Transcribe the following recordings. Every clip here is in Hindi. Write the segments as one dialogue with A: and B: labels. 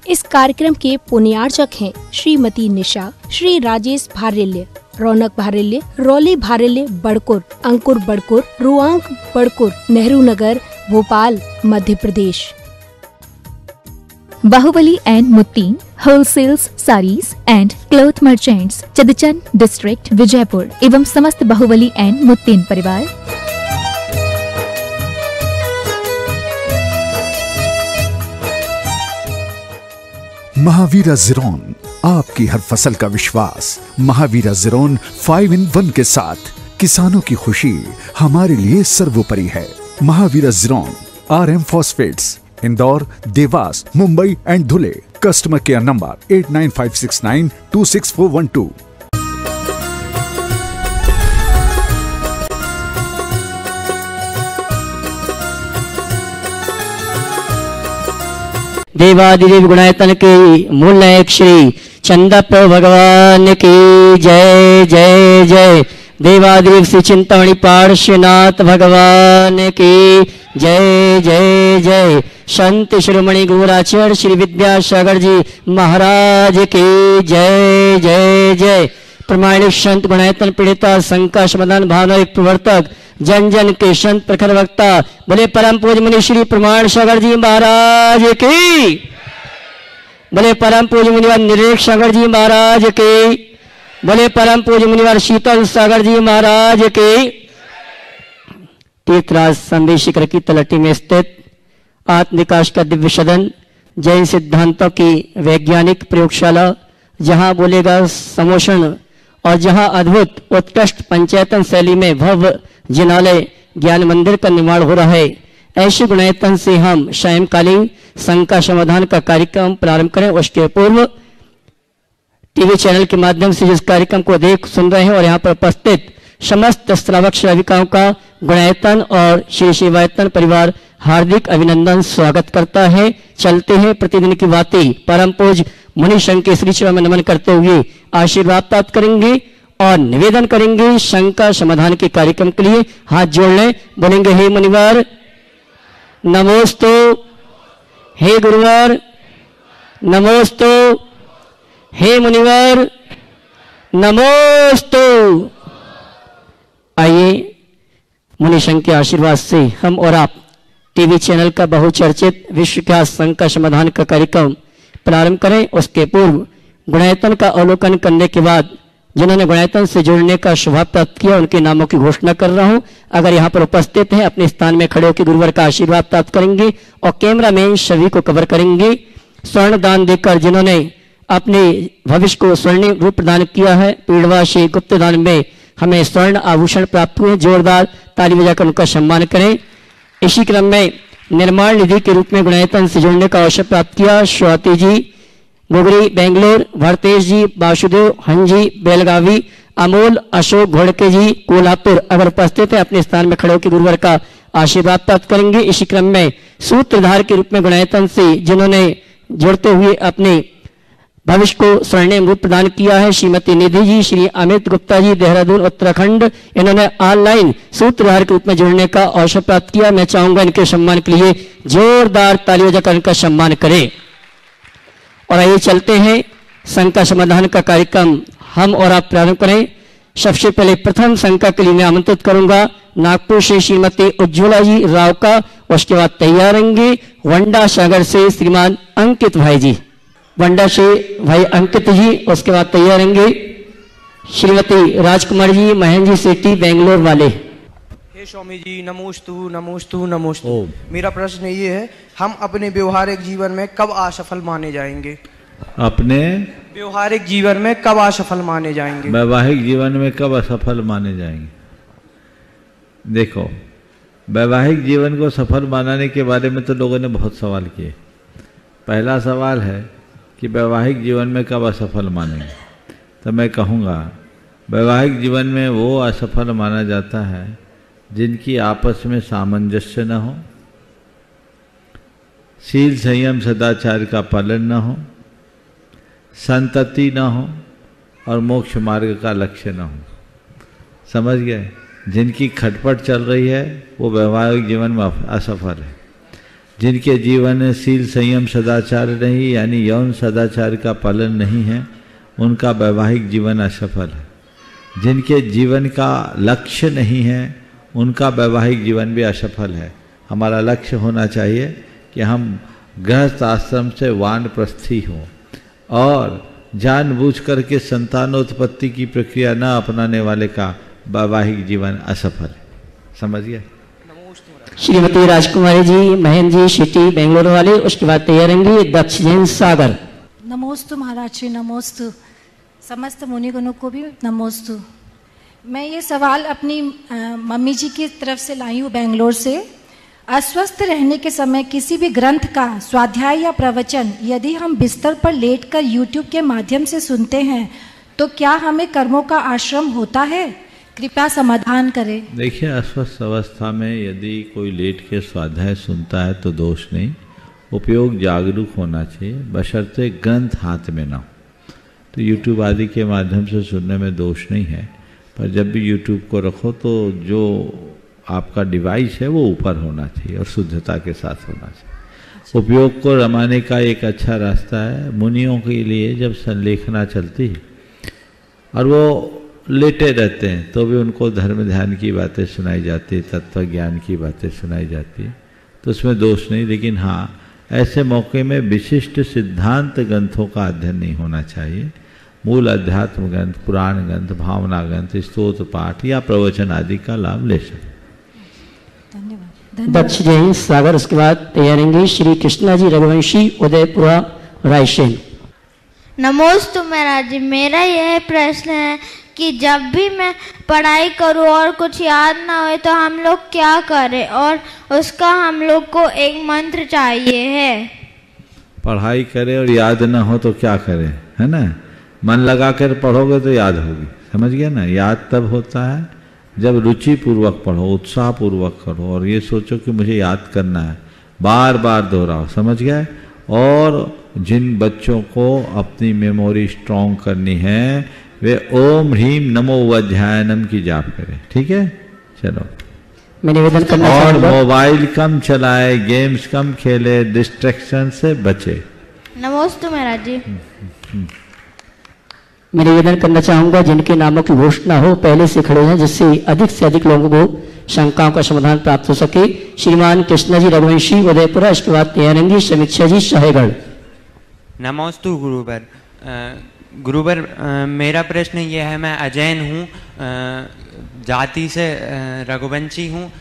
A: इस कार्यक्रम के पुण्यार्चक हैं Shrimati Nisha, Shri Rajesh Bharelya, Raunak Bharelya, Rauli Bharelya Badkur, Ankur Badkur, Ruank Badkur, Nehru Nagar, Bhopal, Madhya Pradesh.
B: Bahubali and Muttin wholesales saris and cloth merchants, Chadchan district, Vijayapur एवं समस्त बाहुबली एंड मुत्तीन परिवार।
C: महावीरा ज़ीरोन, आपकी हर फसल का विश्वास। महावीरा ज़ीरोन 5-in-1 के साथ किसानों की खुशी हमारे लिए सर्वोपरि है। महावीरा ज़ीरोन RM phosphates, Indore, Dewas, Mumbai and Dhule. Customer care number 8956926412।
D: देवादिदेव गुणायतन के मूल नायक श्री चंदप भगवान की जय जय जय। देवादिदेव श्री चिंतामणि पार्श्वनाथ भगवान की जय जय जय। संत शिरोमणि गुरुआचार्य श्री विद्यासागर जी महाराज की जय जय जय। प्रमाणिक संत गुणायतन पीड़िता शंका समाधान भावना प्रवर्तक, जन जन के संत प्रखर वक्ता, बोले परम पूज्य मुनि श्री प्रमाण सागर जी महाराज की, बोले परम पूज्य मुनिवर निरेख सागर जी महाराज की, बोले परम पूज्य मुनिवर शीतल सागर जी महाराज की। तीर्थराज संदेश शिखर की तलहटी में स्थित आत्म विकास का दिव्य सदन, जैन सिद्धांतों की वैज्ञानिक प्रयोगशाला, जहां बोलेगा समोषण और जहां अद्भुत उत्कृष्ट पंचायतन शैली में भव्य जिनालय ज्ञान मंदिर का निर्माण हो रहा है। ऐसे गुणायतन से हम सायंकालीन शंका समाधान का कार्यक्रम प्रारंभ करें, उसके पूर्व टीवी चैनल के माध्यम से जिस कार्यक्रम को देख सुन रहे हैं और यहाँ पर उपस्थित समस्त श्रावक श्राविकाओं का गुणायतन और श्री शिवायतन परिवार हार्दिक अभिनंदन स्वागत करता है। चलते हैं प्रतिदिन की बातें। परम पूज्य मुनि संघ के श्री चरण में नमन करते हुए आशीर्वाद प्राप्त करेंगे और निवेदन करेंगे शंका समाधान के कार्यक्रम के लिए हाथ जोड़ लें। बोलेंगे हे मुनिवर नमोस्तु, हे गुरुवर नमोस्तु, हे मुनिवर नमोस्तु। आइए मुनि संघ के आशीर्वाद से हम और आप टीवी चैनल का बहुचर्चित विश्वख्यात शंका समाधान का कार्यक्रम प्रारंभ करें। उसके पूर्व गुणायतन का अवलोकन करने के बाद जिन्होंने गुणायतन से जुड़ने का सौभाग्य प्राप्त किया उनके नामों की घोषणा कर रहा हूं। अगर यहाँ पर उपस्थित हैं अपने स्थान में खड़े होकर गुरुवर का आशीर्वाद प्राप्त करेंगे और कैमरा में सभी को कवर करेंगे। स्वर्ण दान देकर जिन्होंने अपने भविष्य को स्वर्णिम रूप प्रदान किया है, पीड़वासी गुप्त दान में हमें स्वर्ण आभूषण प्राप्त हुए, जोरदार ताली बजाकर उनका सम्मान करें। इसी क्रम में निर्माण निधि के रूप में गुणायतन से जुड़ने का अवसर प्राप्त किया स्वाति जी गुगरी बेंगलोर, भरतेश जी वासुदेव हंजी बेलगावी, अमोल अशोक घोड़के जी कोल्हापुर अगर उपस्थित है अपने स्थान में खड़े होकर गुरुवर का आशीर्वाद प्राप्त करेंगे। इसी क्रम में सूत्रधार के रूप में गुणायतन से जिन्होंने जुड़ते हुए अपने भविष्य को स्वर्णिम रूप प्रदान किया है श्रीमती निधि जी, श्री अमित गुप्ता जी देहरादून उत्तराखंड, इन्होंने ऑनलाइन सूत्रधार के रूप में जुड़ने का अवसर प्राप्त किया। मैं चाहूंगा इनके सम्मान के लिए जोरदार ताली बजाकर इनका सम्मान करें। और आइए चलते हैं शंका समाधान का कार्यक्रम हम और आप प्रारंभ करें। सबसे पहले प्रथम शंका के लिए मैं आमंत्रित करूंगा नागपुर से श्रीमती उज्ज्वला जी राव का, उसके बाद तैयार रहेंगे वंडा सागर से श्रीमान अंकित भाई जी, वंडा से भाई अंकित जी, उसके बाद तैयार रहेंगे श्रीमती राजकुमार जी महेंद्र जी सेठी बेंगलोर वाले।
E: हे स्वामी जी नमोस्तु नमोस्तु नमोस्तु। मेरा प्रश्न ये है, हम अपने व्यवहारिक जीवन में कब असफल माने जाएंगे?
F: अपने
E: व्यवहारिक जीवन में कब असफल माने जाएंगे?
F: वैवाहिक जीवन में कब असफल माने जाएंगे? देखो, वैवाहिक जीवन को सफल बनाने के बारे में तो लोगों ने बहुत सवाल किए। पहला सवाल है कि वैवाहिक जीवन में कब असफल मानेंगे, तो मैं कहूँगा वैवाहिक जीवन में वो असफल माना जाता है जिनकी आपस में सामंजस्य न हो, शील संयम सदाचार का पालन न हो, संतति न हो और मोक्ष मार्ग का लक्ष्य न हो। समझ गए? जिनकी खटपट चल रही है वो वैवाहिक जीवन में असफल है। जिनके जीवन में शील संयम सदाचार नहीं यानी यौन सदाचार का पालन नहीं है, उनका वैवाहिक जीवन असफल है। जिनके जीवन का लक्ष्य नहीं है, उनका वैवाहिक जीवन भी असफल है। हमारा लक्ष्य होना चाहिए कि हम गृहस्थ आश्रम से वानप्रस्थी हों और जानबूझ करके संतानोत्पत्ति की प्रक्रिया न अपनाने वाले का वैवाहिक जीवन असफल है। समझिए।
D: श्रीमती राजकुमारी जी, महेंद्र जी, सिटी बेंगलोर वाले, उसके बाद तैयारेंगे दक्ष जैन सागर।
G: नमोस्तु महाराज श्री, नमोस्तु समस्त मुनिगणों को भी नमोस्तु। मैं ये सवाल अपनी मम्मी जी की तरफ से लाई हूँ बेंगलोर से। अस्वस्थ रहने के समय किसी भी ग्रंथ का स्वाध्याय या प्रवचन यदि हम बिस्तर पर लेटकर यूट्यूब के माध्यम से सुनते हैं तो क्या हमें कर्मों का आश्रम होता है? कृपया समाधान करें। देखिए,
F: अस्वस्थ अवस्था में यदि कोई लेट के स्वाध्याय सुनता है तो दोष नहीं, उपयोग जागरूक होना चाहिए, बशर्ते ग्रंथ हाथ में ना हो। तो यूट्यूब आदि के माध्यम से सुनने में दोष नहीं है, पर जब भी यूट्यूब को रखो तो जो आपका डिवाइस है वो ऊपर होना चाहिए और शुद्धता के साथ होना चाहिए। उपयोग को रमाने का एक अच्छा रास्ता है, मुनियों के लिए जब संलेखना चलती है और वो लेटे रहते हैं तो भी उनको धर्म ध्यान की बातें सुनाई जाती है, तत्व ज्ञान की बातें सुनाई जाती है, तो उसमें दोष नहीं। लेकिन हाँ, ऐसे मौके में विशिष्ट सिद्धांत ग्रंथों का अध्ययन नहीं होना चाहिए। मूल अध्यात्म ग्रंथ, पुराण ग्रंथ, भावना ग्रंथ, स्तोत्र पाठ या प्रवचन आदि का लाभ ले सकते।
G: धन्यवाद।
D: दक्ष जैन सागर, उसके बाद तैयारेंगे श्री कृष्णा जी रघुवंशी, उदयपुरा रायसेन।
H: नमोस्तु महाराज जी, मेरा यह प्रश्न है कि जब भी मैं पढ़ाई करूं और कुछ याद ना हो तो हम लोग क्या करें, और उसका हम लोग को एक मंत्र चाहिए है।
F: पढ़ाई करें और याद ना हो तो क्या करें, है ना? मन लगा कर पढ़ोगे तो याद होगी। समझ गया ना? याद तब होता है जब रुचि पूर्वक पढ़ो, उत्साह पूर्वक करो और ये सोचो कि मुझे याद करना है, बार बार दोहराओ। समझ गए? और जिन बच्चों को अपनी मेमोरी स्ट्रॉन्ग करनी है वे ओम ह्रीम नमो वध्यायनम की जाप करें। ठीक है, चलो।
D: मैं निवेदन करना
F: और मोबाइल कम चलाए, गेम्स कम खेले, डिस्ट्रैक्शन से बचे।
H: नमोस्तु महाराज जी।
D: मैं निवेदन करना चाहूंगा जिनके नामों की घोषणा हो पहले से खड़े हैं, जिससे अधिक लोगों को शंकाओं का समाधान प्राप्त हो सके। श्रीमान कृष्णा जी रघुवंशी, उदयपुरा, इसके बाद तैयारेंगे समीक्षा जी शाहेगढ़।
I: नमोस्तु गुरुवर। गुरुवर, मेरा प्रश्न ये है, मैं अजैन हूँ, जाति से रघुवंशी हूँ,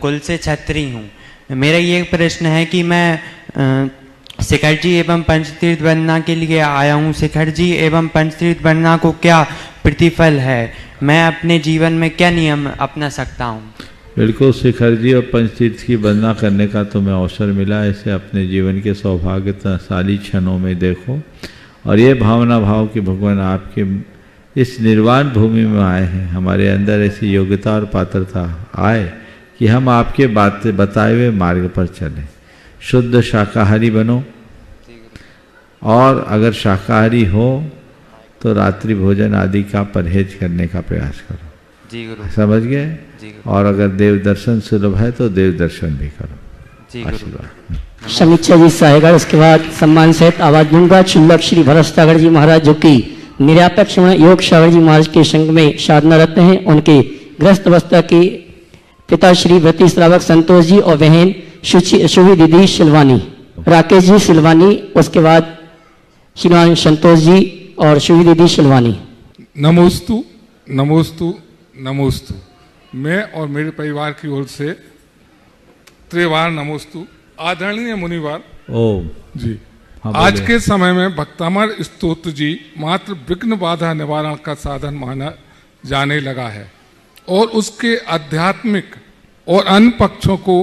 I: कुल से क्षत्रिय हूँ। मेरा ये प्रश्न है कि मैं शिखर जी एवं पंचतीर्थ वंदना के लिए आया हूँ। शिखर जी एवं पंचतीर्थ वंदना को क्या प्रतिफल है? मैं अपने जीवन में क्या नियम अपना सकता हूँ?
F: बिल्कुल, शिखर जी और पंचतीर्थ की वंदना करने का तुम्हें अवसर मिला। इसे अपने जीवन के सौभाग्यशाली क्षणों में देखो और ये भावना भाव कि भगवान आपके इस निर्वाण भूमि में आए हैं, हमारे अंदर ऐसी योग्यता और पात्रता आए कि हम आपके बताए हुए मार्ग पर चलें। शुद्ध शाकाहारी बनो और अगर शाकाहारी हो तो रात्रि भोजन आदि का परहेज करने का प्रयास करो।
I: जी गुरु।
F: समझ गए? और अगर देव दर्शन सुलभ है तो देव दर्शन भी करो।
I: जी
F: गुरु।
D: समीक्षा जी साहेगढ़, उसके बाद सम्मान सहित आवाज दूंगा चुल्लक श्री भरत सागर जी महाराज, जो कि निरापेक्ष योग सागर जी महाराज के संग में साधनारत हैं। उनके गृहस्थ अवस्था के पिता श्री व्रती श्रावक संतोष जी और बहन शुभी दीदी सिलवानी, राकेश जी सिलवानी, उसके बाद श्रीमान संतोष जी और शुभी दीदी सिलवानी।
J: नमोस्तु नमोस्तु नमोस्तु। मैं और मेरे परिवार की ओर से त्रिवार नमोस्तु। आदरणीय मुनिवार
F: ओम
J: जी, आज के समय में भक्तामर स्तोत्र जी मात्र विघ्न बाधा निवारण का साधन माना जाने लगा है और उसके आध्यात्मिक और अन्य पक्षों को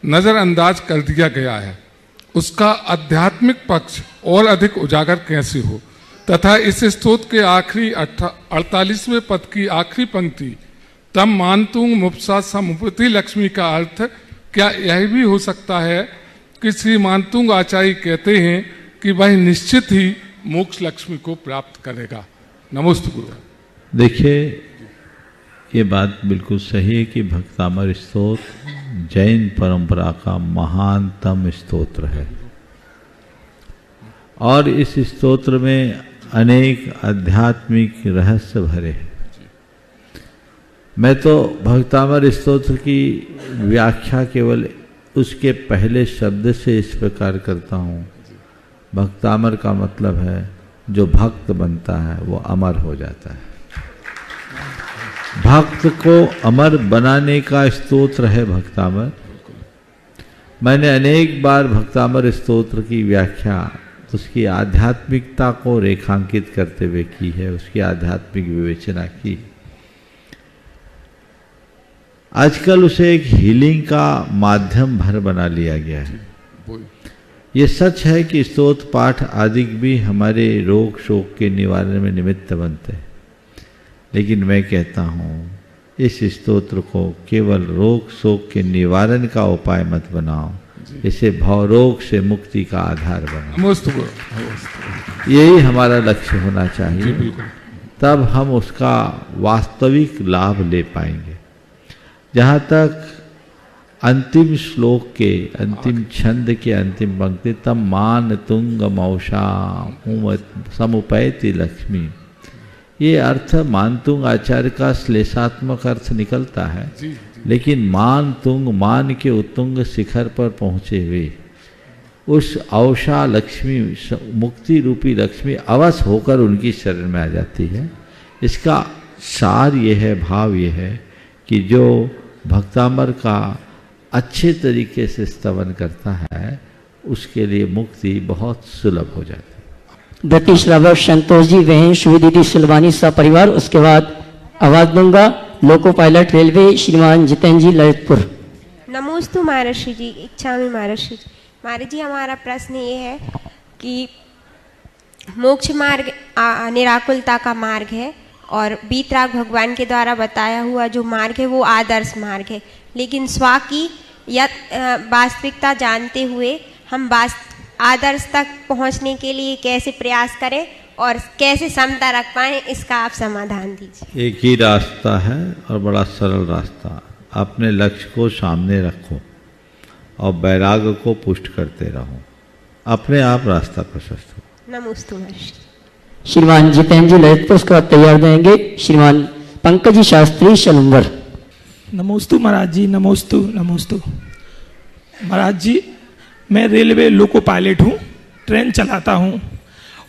J: नजरअंदाज कर दिया गया है। उसका आध्यात्मिक पक्ष और अधिक उजागर कैसे हो, तथा इस स्तोत्र के आखिरी 48वें पद की आखिरी पंक्ति तम मानतुंग मुप्सा समुपति लक्ष्मी का अर्थ क्या यह भी हो सकता है कि श्री मानतुंग आचार्य कहते हैं कि वह निश्चित ही मोक्ष लक्ष्मी को प्राप्त करेगा? नमोस्तु गुरु।
F: देखिए, ये बात बिल्कुल सही है कि भक्तामर स्तोत्र जैन परंपरा का महानतम स्तोत्र है और इस स्तोत्र में अनेक आध्यात्मिक रहस्य भरे हैं। मैं तो भक्तामर स्तोत्र की व्याख्या केवल उसके पहले शब्द से इस प्रकार करता हूँ। भक्तामर का मतलब है जो भक्त बनता है वो अमर हो जाता है। भक्त को अमर बनाने का स्तोत्र है भक्तामर। मैंने अनेक बार भक्तामर स्तोत्र की व्याख्या उसकी आध्यात्मिकता को रेखांकित करते हुए की है, उसकी आध्यात्मिक विवेचना की। आजकल उसे एक हीलिंग का माध्यम भर बना लिया गया है। ये सच है कि स्तोत्र पाठ आदि भी हमारे रोग शोक के निवारण में निमित्त बनते हैं, लेकिन मैं कहता हूँ इस स्तोत्र को केवल रोग शोक के निवारण का उपाय मत बनाओ, इसे भवरोग से मुक्ति का आधार बनाओ। यही हमारा लक्ष्य होना चाहिए, तब हम उसका वास्तविक लाभ ले पाएंगे। जहाँ तक अंतिम श्लोक के अंतिम छंद के अंतिम पंक्ति, तब मान तुंग मौषा समुपैति लक्ष्मी, ये अर्थ मानतुंग आचार्य का श्लेषात्मक अर्थ निकलता है, लेकिन मान तुंग, मान के उत्तुंग शिखर पर पहुँचे हुए उस औषा लक्ष्मी, मुक्ति रूपी लक्ष्मी अवश्य होकर उनकी शरण में आ जाती है। इसका सार ये है, भाव ये है कि जो भक्तामर का अच्छे तरीके से स्तवन करता है उसके लिए मुक्ति बहुत सुलभ हो जाती है।
D: ब्रिटिश रावर संतोष जी वह श्री दीदी सिलवानी सा परिवार। उसके बाद आवाज दूंगा लोको पायलट रेलवे श्रीमान जितेंद्र जी ललितपुर।
K: नमोस्तु महर्षि जी, इच्छामि महर्षि जी। महाराज जी, हमारा प्रश्न ये है कि मोक्ष मार्ग निराकुलता का मार्ग है और बीतराग भगवान के द्वारा बताया हुआ जो मार्ग है वो आदर्श मार्ग है, लेकिन स्व की या वास्तविकता जानते हुए हम आदर्श तक पहुंचने के लिए कैसे प्रयास करें और कैसे समता रख पाएं, इसका आप समाधान दीजिए।
F: एक ही रास्ता है और बड़ा सरल रास्ता। अपने लक्ष्य को सामने रखो और वैराग्य को पुष्ट करते रहो, अपने आप रास्ता प्रशस्त हो।
K: नमोस्तु महर्षि।
D: श्रीमान जितेंद्र जी ललितपुर, उसके बाद तैयार देंगे श्रीमान पंकज शास्त्री शलुम्बर।
L: नमोस्तु महाराज जी, नमोस्तु नमोस्तु। महाराज जी, मैं रेलवे लोको पायलट हूँ, ट्रेन चलाता हूँ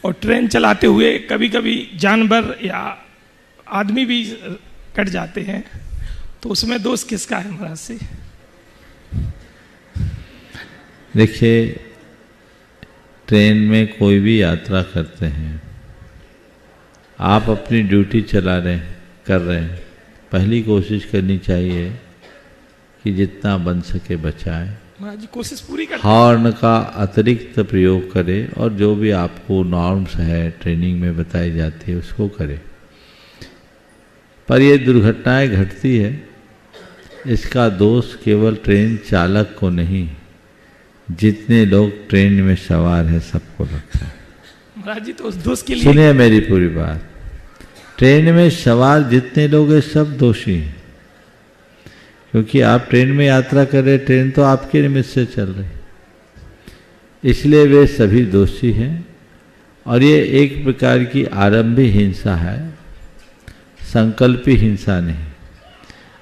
L: और ट्रेन चलाते हुए कभी कभी जानवर या आदमी भी कट जाते हैं, तो उसमें दोष किसका है महाराज से?
F: देखिए, ट्रेन में कोई भी यात्रा करते हैं, आप अपनी ड्यूटी कर रहे हैं, पहली कोशिश करनी चाहिए कि जितना बन सके बचाएं।
L: महाराज जी, कोशिश पूरी कर।
F: हॉर्न का अतिरिक्त प्रयोग करें और जो भी आपको नॉर्म्स है ट्रेनिंग में बताई जाती है उसको करें। पर ये दुर्घटनाएं घटती है, इसका दोष केवल ट्रेन चालक को नहीं, जितने लोग ट्रेन में सवार हैं सबको लगता है।
L: महाराज जी, तो उस दोष के लिए
F: सुनिए मेरी पूरी बात। ट्रेन में सवार जितने लोग हैं सब दोषी हैं, क्योंकि आप ट्रेन में यात्रा कर रहे, ट्रेन तो आपके निमित्त से चल रही, इसलिए वे सभी दोषी हैं। और ये एक प्रकार की आरंभी हिंसा है, संकल्पी हिंसा नहीं।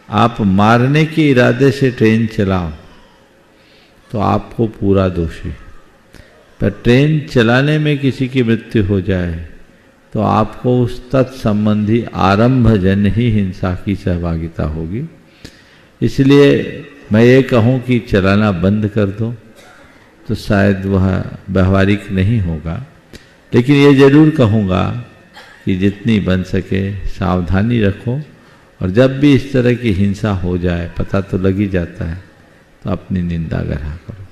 F: आप मारने के इरादे से ट्रेन चलाओ तो आपको पूरा दोषी, पर ट्रेन चलाने में किसी की मृत्यु हो जाए तो आपको उस तत्संबंधी आरंभजन ही हिंसा की सहभागिता होगी। इसलिए मैं ये कहूँ कि चलाना बंद कर दो तो शायद वह व्यवहारिक नहीं होगा, लेकिन ये जरूर कहूँगा कि जितनी बन सके सावधानी रखो, और जब भी इस तरह की हिंसा हो जाए, पता तो लग ही जाता है, तो अपनी निंदा ग्रह करो।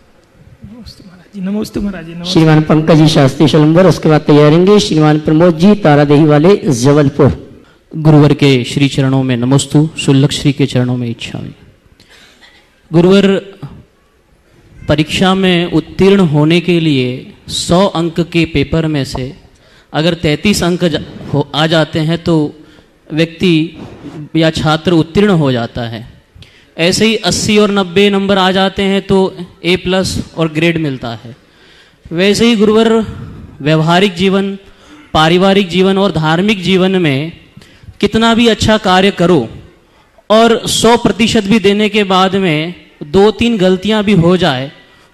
L: नमस्ते महाराज जी।
D: श्रीमान पंकज जी शास्त्री शलुम्बर, उसके बाद तैयारेंगे श्रीमान प्रमोद जी तारादेही वाले जबलपुर।
M: गुरुवर के श्री चरणों में नमोस्तु, शुल्लक श्री के चरणों में इच्छामि। गुरुवर, परीक्षा में उत्तीर्ण होने के लिए 100 अंक के पेपर में से अगर 33 अंक आ जाते हैं तो व्यक्ति या छात्र उत्तीर्ण हो जाता है, ऐसे ही 80 और 90 नंबर आ जाते हैं तो A+ और ग्रेड मिलता है। वैसे ही गुरुवर व्यवहारिक जीवन, पारिवारिक जीवन और धार्मिक जीवन में कितना भी अच्छा कार्य करो और 100% भी देने के बाद में 2-3 गलतियां भी हो जाए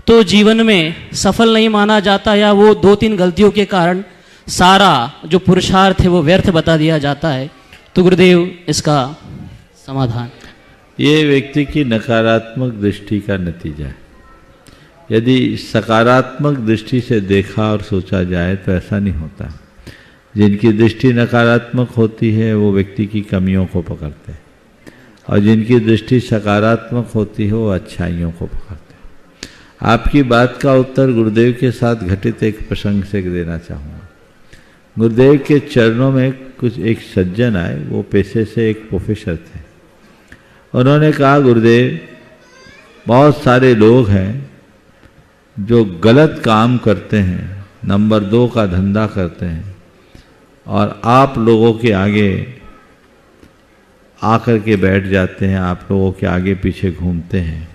M: तो जीवन में सफल नहीं माना जाता, या वो 2-3 गलतियों के कारण सारा जो पुरुषार्थ है वो व्यर्थ बता दिया जाता है। तो गुरुदेव इसका समाधान।
F: ये व्यक्ति की नकारात्मक दृष्टि का नतीजा है। यदि सकारात्मक दृष्टि से देखा और सोचा जाए तो ऐसा नहीं होता। जिनकी दृष्टि नकारात्मक होती है वो व्यक्ति की कमियों को पकड़ते हैं, और जिनकी दृष्टि सकारात्मक होती है वो अच्छाइयों को पकड़ते हैं। आपकी बात का उत्तर गुरुदेव के साथ घटित एक प्रसंग से देना चाहूँगा। गुरुदेव के चरणों में कुछ एक सज्जन आए, वो पेशे से एक प्रोफेसर थे। उन्होंने कहा, गुरुदेव बहुत सारे लोग हैं जो गलत काम करते हैं, नंबर 2 का धंधा करते हैं, और आप लोगों के आगे आकर के बैठ जाते हैं, आप लोगों के आगे पीछे घूमते हैं।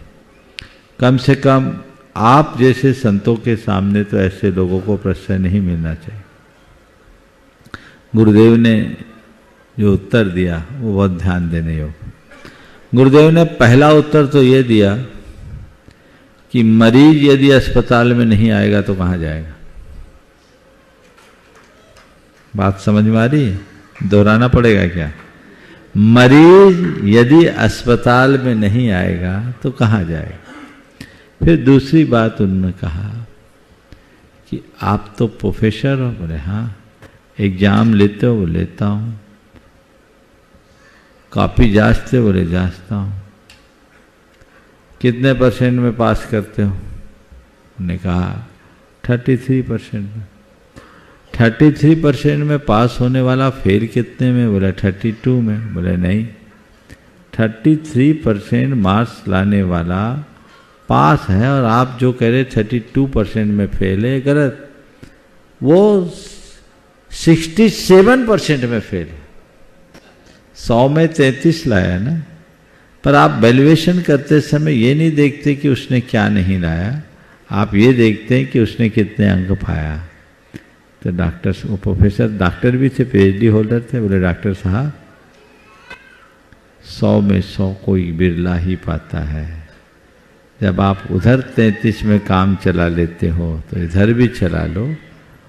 F: कम से कम आप जैसे संतों के सामने तो ऐसे लोगों को प्रश्रय नहीं मिलना चाहिए। गुरुदेव ने जो उत्तर दिया वो बहुत ध्यान देने योग्य। गुरुदेव ने पहला उत्तर तो ये दिया कि मरीज यदि अस्पताल में नहीं आएगा तो कहाँ जाएगा। बात समझ में आ रही है? दोहराना पड़ेगा क्या? मरीज यदि अस्पताल में नहीं आएगा तो कहाँ जाएगा। फिर दूसरी बात उन्होंने कहा कि आप तो प्रोफेसर हो। बोले हाँ। एग्जाम लेते हो? बोले लेता हूँ। कॉपी जांचते? बोले जांचता हूँ। कितने % में पास करते हो? उन्होंने कहा 33% में। 33% में पास होने वाला फेल कितने में? बोला 32 में। बोले नहीं, 33% मार्क्स लाने वाला पास है, और आप जो कह रहे 32% में फेल है, गलत। वो 67% में फेल है। 100 में 33 लाया ना। पर आप वैल्यूएशन करते समय ये नहीं देखते कि उसने क्या नहीं लाया, आप ये देखते हैं कि उसने कितने अंक पाया। तो डॉक्टर, वो प्रोफेसर डॉक्टर भी थे, PhD होल्डर थे। बोले डॉक्टर साहब 100 में 100 कोई बिरला ही पाता है। जब आप उधर 33 में काम चला लेते हो तो इधर भी चला लो,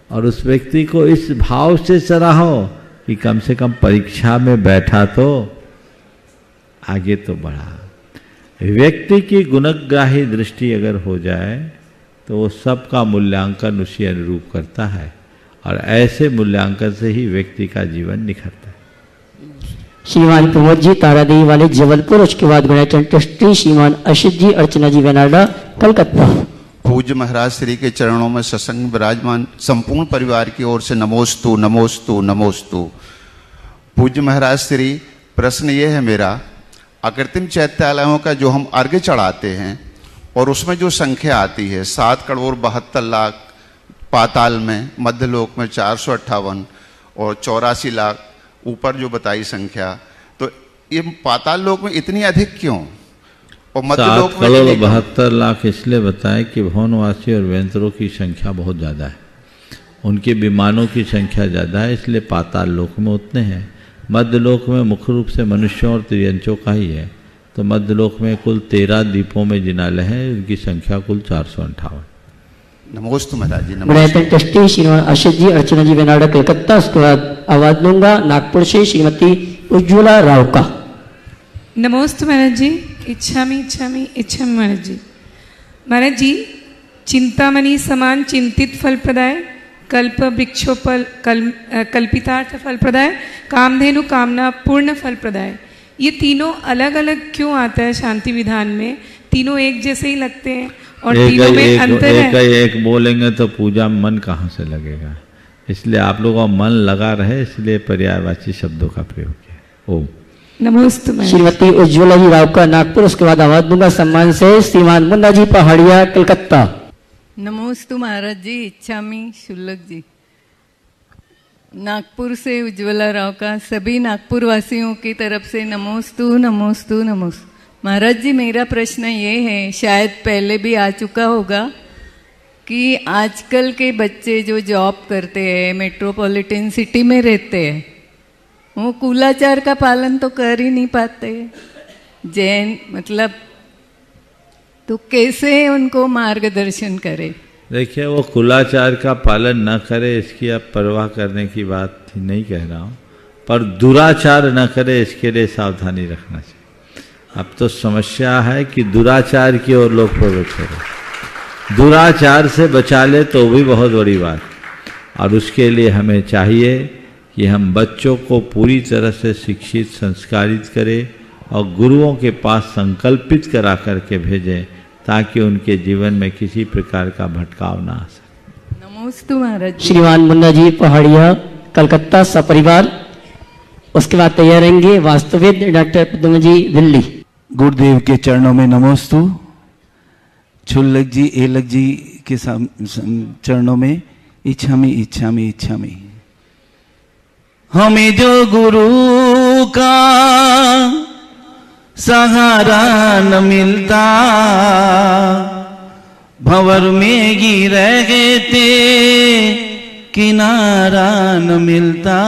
F: और उस व्यक्ति को इस भाव से सराहो कि कम से कम परीक्षा में बैठा तो आगे तो बढ़ा। व्यक्ति की गुणग्राही दृष्टि अगर हो जाए तो वो सबका मूल्यांकन उसी अनुरूप करता है, और ऐसे मूल्यांकन से ही व्यक्ति का जीवन निखरता है।
D: श्रीमान प्रमोद जी तारादेवी वाले जबलपुर, उसके बाद गुणाचरण ट्रस्टी श्रीमान अशित जी, अर्चना जी वेनाडा, कलकत्ता।
N: पूज्य महाराज श्री के चरणों में सत्संग विराजमान संपूर्ण परिवार की ओर से नमोस्तु नमोस्तु नमोस्तु। पूज्य महाराज श्री, प्रश्न ये है मेरा, अकृत्रिम चैत्यालयों का जो हम अर्घ्य चढ़ाते हैं और उसमें जो संख्या आती है 7,72,00,000 पाताल में, मध्यलोक में 458 और 84 लाख ऊपर जो बताई संख्या, तो ये पाताल लोक में इतनी अधिक क्यों और मध्यलोक में
F: 7,72,00,000 इसलिए बताएं कि भवनवासी और व्यंतरों की संख्या बहुत ज़्यादा है, उनके विमानों की संख्या ज़्यादा है, इसलिए पाताल लोक में उतने हैं। मध्यलोक में मुख्य रूप से मनुष्यों और त्रियंचों का ही है। तो मध्यलोक में कुल 13 द्वीपों में जिनालय हैं, उनकी संख्या कुल 458।
N: नमोस्तु महाराज जी।
D: गुणाचरण ट्रस्टी श्रीमान अशित जी, अर्चना जी वेनाडा, कलकत्ता। उसके बाद आवाज लूंगा नागपुर से श्रीमती उज्ज्वला राव का।
O: नमोस्तु महाराज जी। इच्छामी इच्छामी इच्छामी महाराज जी। महाराज जी, चिंतामणि समान चिंतित फल प्रदाय, कल्प वृक्षोपल कल्पितार्थ फल प्रदाय, कामधेनु कामना पूर्ण फल प्रदाय, ये तीनों अलग अलग क्यों आता है शांति विधान में? तीनों एक जैसे ही लगते हैं और तीनों में अंतर है।
F: एक बोलेंगे तो पूजा में मन कहाँ से लगेगा, इसलिए आप लोगों का मन लगा रहे, इसलिए पर्यायवाची शब्दों का प्रयोग किया। ओम
D: नमोस्तु। श्रीमती उज्ज्वला जी राव का, नागपुर। उसके बाद आवाज दूंगा सम्मान से श्रीमान मुन्ना जी पहाड़िया, कलकत्ता।
P: नमोस्तु महाराज जी। इच्छामी शुल्लक जी, नागपुर से उज्ज्वला राव का। सभी नागपुर वासियों की तरफ से नमोस्तु नमोस्तु नमोस्तु। महाराज जी, मेरा प्रश्न ये है, शायद पहले भी आ चुका होगा, कि आजकल के बच्चे जो जॉब करते हैं, मेट्रोपॉलिटन सिटी में रहते हैं, वो कुलाचार का पालन तो कर ही नहीं पाते। जैन मतलब, तो कैसे उनको मार्गदर्शन करे?
F: देखिए, वो कुलाचार का पालन न करे इसकी अब परवाह करने की बात नहीं कह रहा हूँ, पर दुराचार न करे इसके लिए सावधानी रखना चाहिए। अब तो समस्या है कि दुराचार की ओर लोग प्रवृत्त हो रहे। दुराचार से बचा ले तो भी बहुत बड़ी बात, और उसके लिए हमें चाहिए कि हम बच्चों को पूरी तरह से शिक्षित संस्कारित करें और गुरुओं के पास संकल्पित करा करके भेजें, ताकि उनके जीवन में किसी प्रकार का भटकाव ना आ सके।
P: नमोस्तु महाराज।
D: श्रीमान मुन्ना जी पहाड़िया, कलकत्ता, सपरिवार। उसके बाद तैयार रहेंगे वास्तविद डॉक्टर पद्म जी, दिल्ली।
Q: गुरुदेव के चरणों में नमोस्तु। छुल्लक जी, एलक जी के चरणों में इच्छामि इच्छामि इच्छामि। हमें जो गुरु का सहारा न मिलता, भंवर में गिर गए थे, किनारा न मिलता,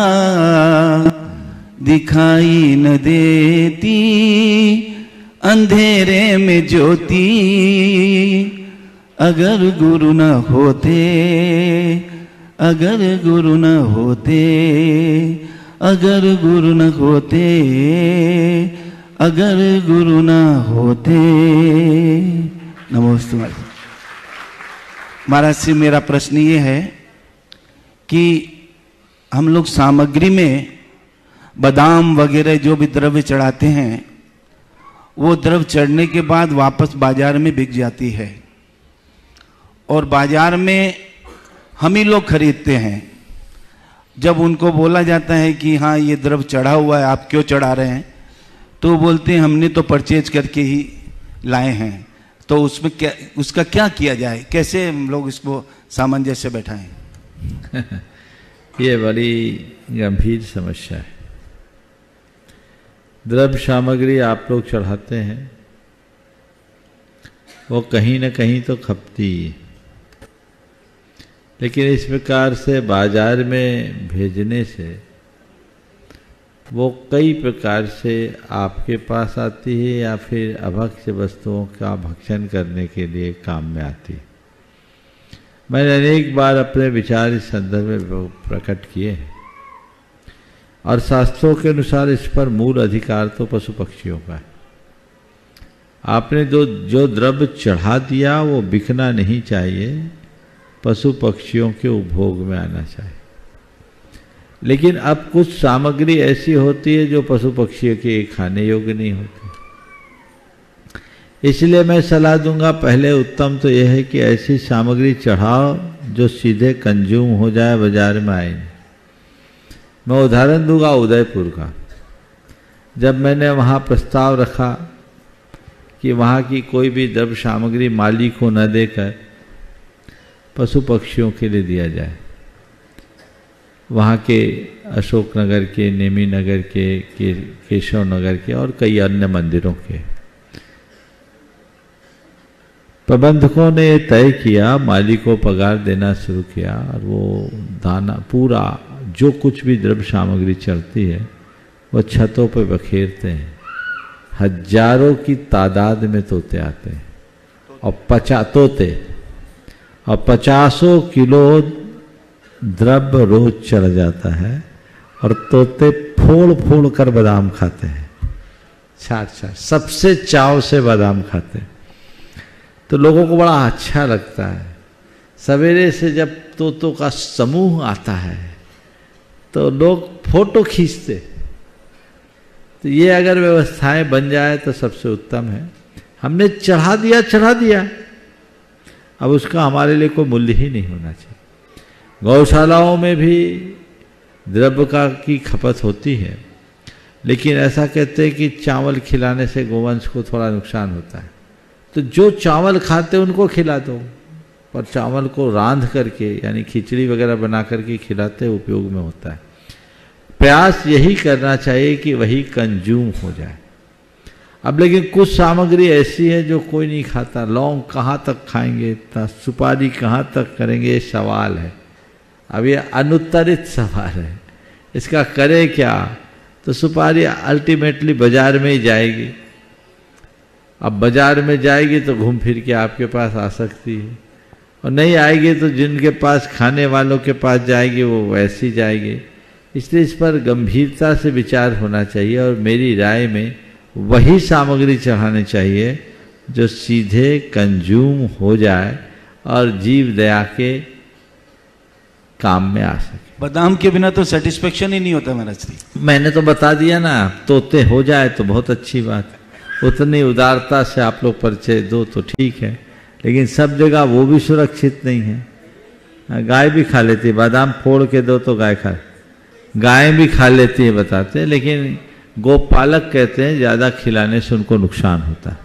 Q: दिखाई न देती अंधेरे में ज्योति, अगर गुरु न होते, अगर गुरु न होते, अगर गुरु न होते, अगर गुरु न होते। नमोस्तु महाराज। महाराज से मेरा प्रश्न ये है कि हम लोग सामग्री में बादाम वगैरह जो भी द्रव्य चढ़ाते हैं, वो द्रव्य चढ़ने के बाद वापस बाजार में बिक जाती है, और बाजार में हम ही लोग खरीदते हैं। जब उनको बोला जाता है कि हाँ ये द्रव्य चढ़ा हुआ है, आप क्यों चढ़ा रहे हैं, तो बोलते हैं हमने तो परचेज करके ही लाए हैं। तो उसमें क्या, उसका क्या किया जाए, कैसे हम लोग इसको सामंजस्य बैठाएं?
F: ये बड़ी गंभीर समस्या है। द्रव्य सामग्री आप लोग चढ़ाते हैं, वो कहीं न कहीं तो खपती है, लेकिन इस प्रकार से बाजार में भेजने से वो कई प्रकार से आपके पास आती है, या फिर अभक्ष्य वस्तुओं का भक्षण करने के लिए काम में आती है। मैंने अनेक बार अपने विचार इस संदर्भ में प्रकट किए हैं, और शास्त्रों के अनुसार इस पर मूल अधिकार तो पशु पक्षियों का है। आपने जो द्रव्य चढ़ा दिया वो बिकना नहीं चाहिए, पशु पक्षियों के उपभोग में आना चाहिए। लेकिन अब कुछ सामग्री ऐसी होती है जो पशु पक्षियों के खाने योग्य नहीं होती, इसलिए मैं सलाह दूंगा, पहले उत्तम तो यह है कि ऐसी सामग्री चढ़ाओ जो सीधे कंज्यूम हो जाए, बाजार में आए। मैं उदाहरण दूंगा उदयपुर का। जब मैंने वहाँ प्रस्ताव रखा कि वहाँ की कोई भी द्रव्य सामग्री माली को न देकर पशु पक्षियों के लिए दिया जाए, वहाँ के अशोक नगर के, नेमी नगर के, केशव नगर के और कई अन्य मंदिरों के प्रबंधकों ने तय किया, माली को पगार देना शुरू किया, और वो दाना पूरा जो कुछ भी द्रव्य सामग्री चलती है वो छतों पर बखेरते हैं। हजारों की तादाद में तोते आते हैं, और तोते और 50 किलो द्रव्य रोज चढ़ जाता है, और तोते फोड़ फोड़ कर बादाम खाते हैं, छाट सबसे चाव से बादाम खाते हैं। तो लोगों को बड़ा अच्छा लगता है। सवेरे से जब तोतों का समूह आता है तो लोग फोटो खींचते। तो ये अगर व्यवस्थाएं बन जाए तो सबसे उत्तम है। हमने चढ़ा दिया, अब उसका हमारे लिए कोई मूल्य ही नहीं होना चाहिए। गौशालाओं में भी द्रव्य की खपत होती है, लेकिन ऐसा कहते हैं कि चावल खिलाने से गोवंश को थोड़ा नुकसान होता है, तो जो चावल खाते उनको खिला दो, पर चावल को रांध करके यानी खिचड़ी वगैरह बना करके खिलाते उपयोग में होता है। प्रयास यही करना चाहिए कि वही कंज्यूम हो जाए। अब लेकिन कुछ सामग्री ऐसी है जो कोई नहीं खाता। लौंग कहाँ तक खाएंगे, इतना सुपारी कहाँ तक करेंगे, ये सवाल है। अब ये अनुत्तरित सवाल है, इसका करे क्या? तो सुपारी अल्टीमेटली बाजार में ही जाएगी। अब बाजार में जाएगी तो घूम फिर के आपके पास आ सकती है, और नहीं आएगी तो जिनके पास खाने वालों के पास जाएगी वो वैसी जाएगी। इसलिए इस पर गंभीरता से विचार होना चाहिए, और मेरी राय में वही सामग्री चढ़ानी चाहिए जो सीधे कंज्यूम हो जाए और जीव दया के काम में आ सके।
Q: बादाम के बिना तो सेटिस्फेक्शन ही नहीं होता महाराज जी।
F: मैंने तो बता दिया ना, तोते हो जाए तो बहुत अच्छी बात है। उतनी उदारता से आप लोग परिचय दो तो ठीक है, लेकिन सब जगह वो भी सुरक्षित नहीं है। गाय भी खा लेती है, बादाम फोड़ के दो तो गाय भी खा लेती है बताते हैं, लेकिन गोपालक कहते हैं ज़्यादा खिलाने से उनको नुकसान होता है,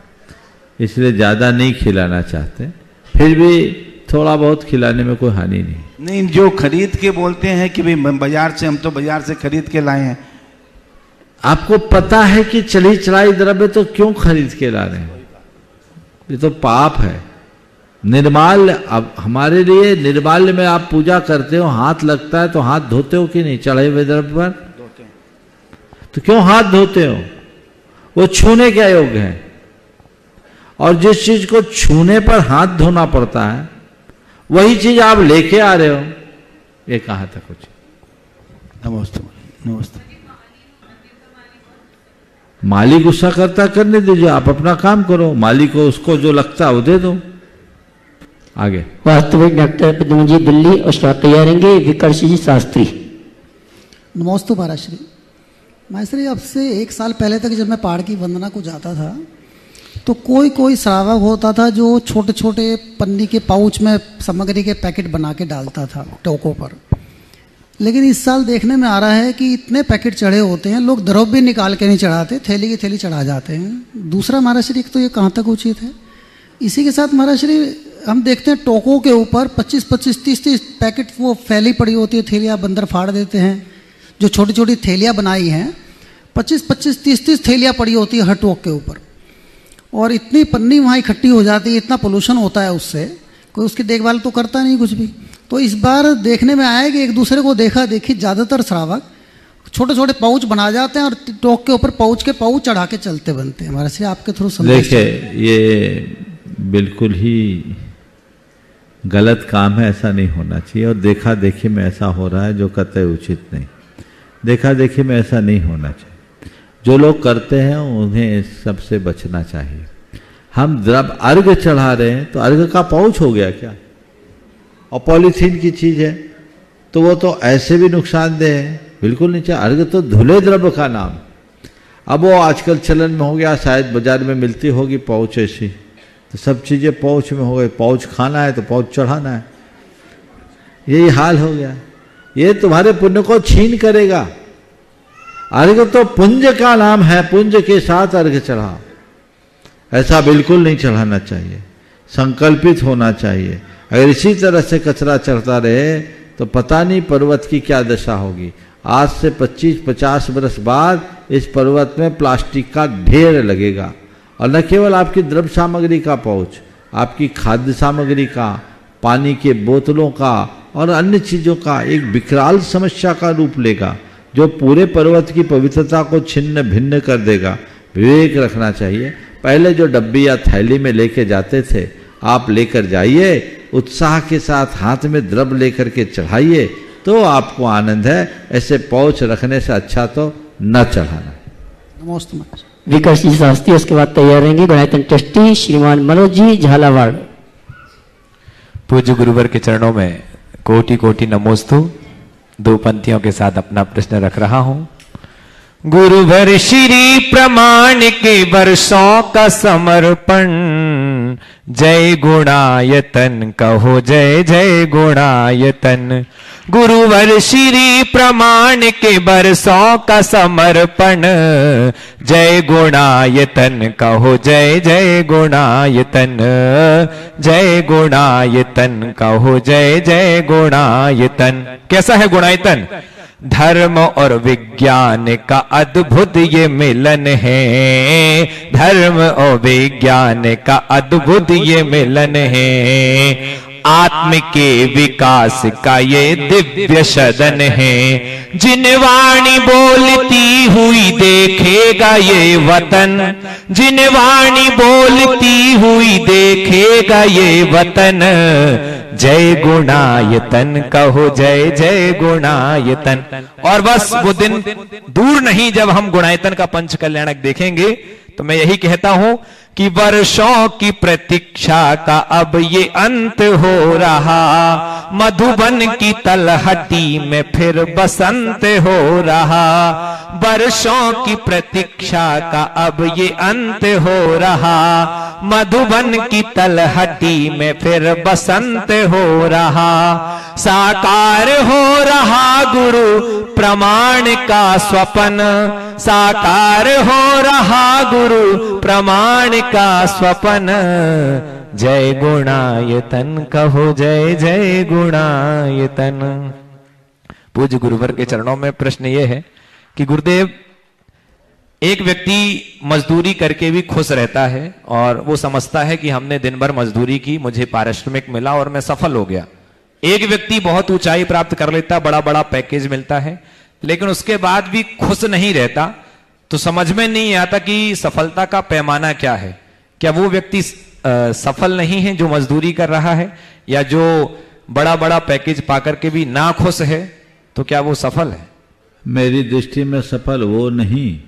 F: इसलिए ज़्यादा नहीं खिलाना चाहते। फिर भी थोड़ा बहुत खिलाने में कोई हानि नहीं।
Q: जो खरीद के बोलते हैं कि भाई बाजार से, हम तो बाजार से खरीद के लाए हैं।
F: आपको पता है कि चढ़ी चढ़ाई द्रव्य तो क्यों खरीद के ला रहे हैं? ये तो पाप है। निर्माल्य, अब हमारे लिए निर्माल्य में आप पूजा करते हो, हाथ लगता है तो हाथ धोते हो कि नहीं? चढ़े हुए द्रव्य पर तो क्यों हाथ धोते हो? वो छूने के योग्य है, और जिस चीज को छूने पर हाथ धोना पड़ता है वही चीज आप लेके आ रहे हो, ये कहां तक हो?
Q: नमस्ते नमस्ते।
F: माली गुस्सा करता करने दीजिए, आप अपना काम करो, माली को उसको जो लगता है वो दे दो। आगे
D: वास्तविक डॉक्टर पद्म जी दिल्ली और स्वागत तैयार रहेंगे। विकर्ष जी शास्त्री।
R: नमस्ते महाराज श्री। महाराज श्री, अब से 1 साल पहले तक जब मैं पहाड़ की वंदना को जाता था तो कोई श्रावक होता था जो छोटे छोटे पन्नी के पाउच में सामग्री के पैकेट बना के डालता था टोकों पर। लेकिन इस साल देखने में आ रहा है कि इतने पैकेट चढ़े होते हैं, लोग द्रव्य भी निकाल के नहीं चढ़ाते, थैली की थैली चढ़ा जाते हैं। दूसरा महाराज श्री, तो ये कहाँ तक उचित है? इसी के साथ महाराज श्री हम देखते हैं टोकों के ऊपर 25-25, 30-30 पैकेट वो फैली पड़ी होती है, थैलियाँ बंदर फाड़ देते हैं। जो छोटी छोटी थैलियाँ बनाई हैं 25-25, 30-30 थैलियाँ पड़ी होती है हर टोक के ऊपर, और इतनी पन्नी वहाँ इकट्ठी हो जाती है, इतना पोल्यूशन होता है उससे, कोई उसकी देखभाल तो करता नहीं कुछ भी। तो इस बार देखने में आया कि एक दूसरे को देखा देखी ज़्यादातर श्रावक छोटे छोटे पाउच बना जाते हैं और टोक के ऊपर पाउच के पाउच चढ़ा के चलते बनते हैं। हमारे से आपके थ्रू
F: देखिए, ये बिल्कुल ही गलत काम है, ऐसा नहीं होना चाहिए। और देखा देखी में ऐसा हो रहा है जो कतई उचित नहीं। देखा देखी में ऐसा नहीं होना चाहिए। जो लोग करते हैं उन्हें सबसे बचना चाहिए। हम द्रव्य अर्घ चढ़ा रहे हैं तो अर्घ का पाउच हो गया क्या? और पॉलीथीन की चीज है तो वो तो ऐसे भी नुकसानदेह है, बिल्कुल नहीं चाहिए। अर्घ तो धुले द्रव्य का नाम। अब वो आजकल चलन में हो गया, शायद बाजार में मिलती होगी पाउच ऐसी, तो सब चीजें पाउच में हो गई। पाउच खाना है तो पाउच चढ़ाना है, यही हाल हो गया। ये तुम्हारे पुण्य को छीन करेगा। अर्घ तो पुंज का नाम है, पुंज के साथ अर्घ चढ़ाओ। ऐसा बिल्कुल नहीं चढ़ाना चाहिए, संकल्पित होना चाहिए। अगर इसी तरह से कचरा चढ़ता रहे तो पता नहीं पर्वत की क्या दशा होगी। आज से 25-50 वर्ष बाद इस पर्वत में प्लास्टिक का ढेर लगेगा, और न केवल आपकी द्रव्य सामग्री का पाउच, आपकी खाद्य सामग्री का, पानी के बोतलों का और अन्य चीज़ों का एक विकराल समस्या का रूप लेगा, जो पूरे पर्वत की पवित्रता को छिन्न भिन्न कर देगा। विवेक रखना चाहिए। पहले जो डब्बी या थैली में लेके जाते थे, आप लेकर जाइए, उत्साह के साथ हाथ में द्रव्य लेकर के चढ़ाइए तो आपको आनंद है। ऐसे पाउच रखने से अच्छा तो न चढ़ाना।
R: नमस्ते।
D: विकर्ष जी शास्त्री, उसके बाद तैयार रहेंगे गणायतन ट्रस्टी श्रीमान मनोज जी झालावाड़।
S: पूज्य गुरुवर के चरणों में कोटि कोटि नमोस्तु। 2 पंक्तियों के साथ अपना प्रश्न रख रहा हूं। गुरुवर श्री प्रमाण के वर्षों का समर्पण, जय गुणायतन कहो जय जय गुणायतन। गुरुवर श्री प्रमाण के वर्षों का समर्पण, जय गुणायतन कहो जय जय गुणायतन। जय गुणायतन कहो जय जय गुणायतन। कैसा है गुणायतन? धर्म और विज्ञान का अद्भुत ये मिलन है, धर्म और विज्ञान का अद्भुत ये मिलन है, आत्म के विकास का ये दिव्य सदन है, जिन वाणी बोलती हुई देखेगा ये वतन, जिन वाणी बोलती हुई देखेगा ये वतन, जय गुणायतन कहो जय जय गुणायतन। और बस वो दिन दूर नहीं जब हम गुणायतन का पंच कल्याणक देखेंगे। तो मैं यही कहता हूं कि वर्षों की प्रतीक्षा का अब ये अंत हो रहा, मधुबन की तलहटी में फिर बसंत हो रहा, वर्षों की प्रतीक्षा का अब ये अंत हो रहा, मधुबन की तलहटी में फिर बसंत हो रहा, साकार हो रहा गुरु प्रमाण का स्वपन, साकार हो रहा गुरु प्रमाण का स्वपन, जय गुणायतन कहो जय जय गुणायतन। पूज्य गुरुवर के चरणों में प्रश्न यह है कि गुरुदेव, एक व्यक्ति मजदूरी करके भी खुश रहता है और वो समझता है कि हमने दिन भर मजदूरी की, मुझे पारिश्रमिक मिला और मैं सफल हो गया। एक व्यक्ति बहुत ऊंचाई प्राप्त कर लेता, बड़ा बड़ा पैकेज मिलता है, लेकिन उसके बाद भी खुश नहीं रहता। तो समझ में नहीं आता कि सफलता का पैमाना क्या है। क्या वो व्यक्ति सफल नहीं है जो मजदूरी कर रहा है, या जो बड़ा बड़ा पैकेज पाकर के भी ना खुश है, तो क्या वो सफल है?
F: मेरी दृष्टि में सफल वो नहीं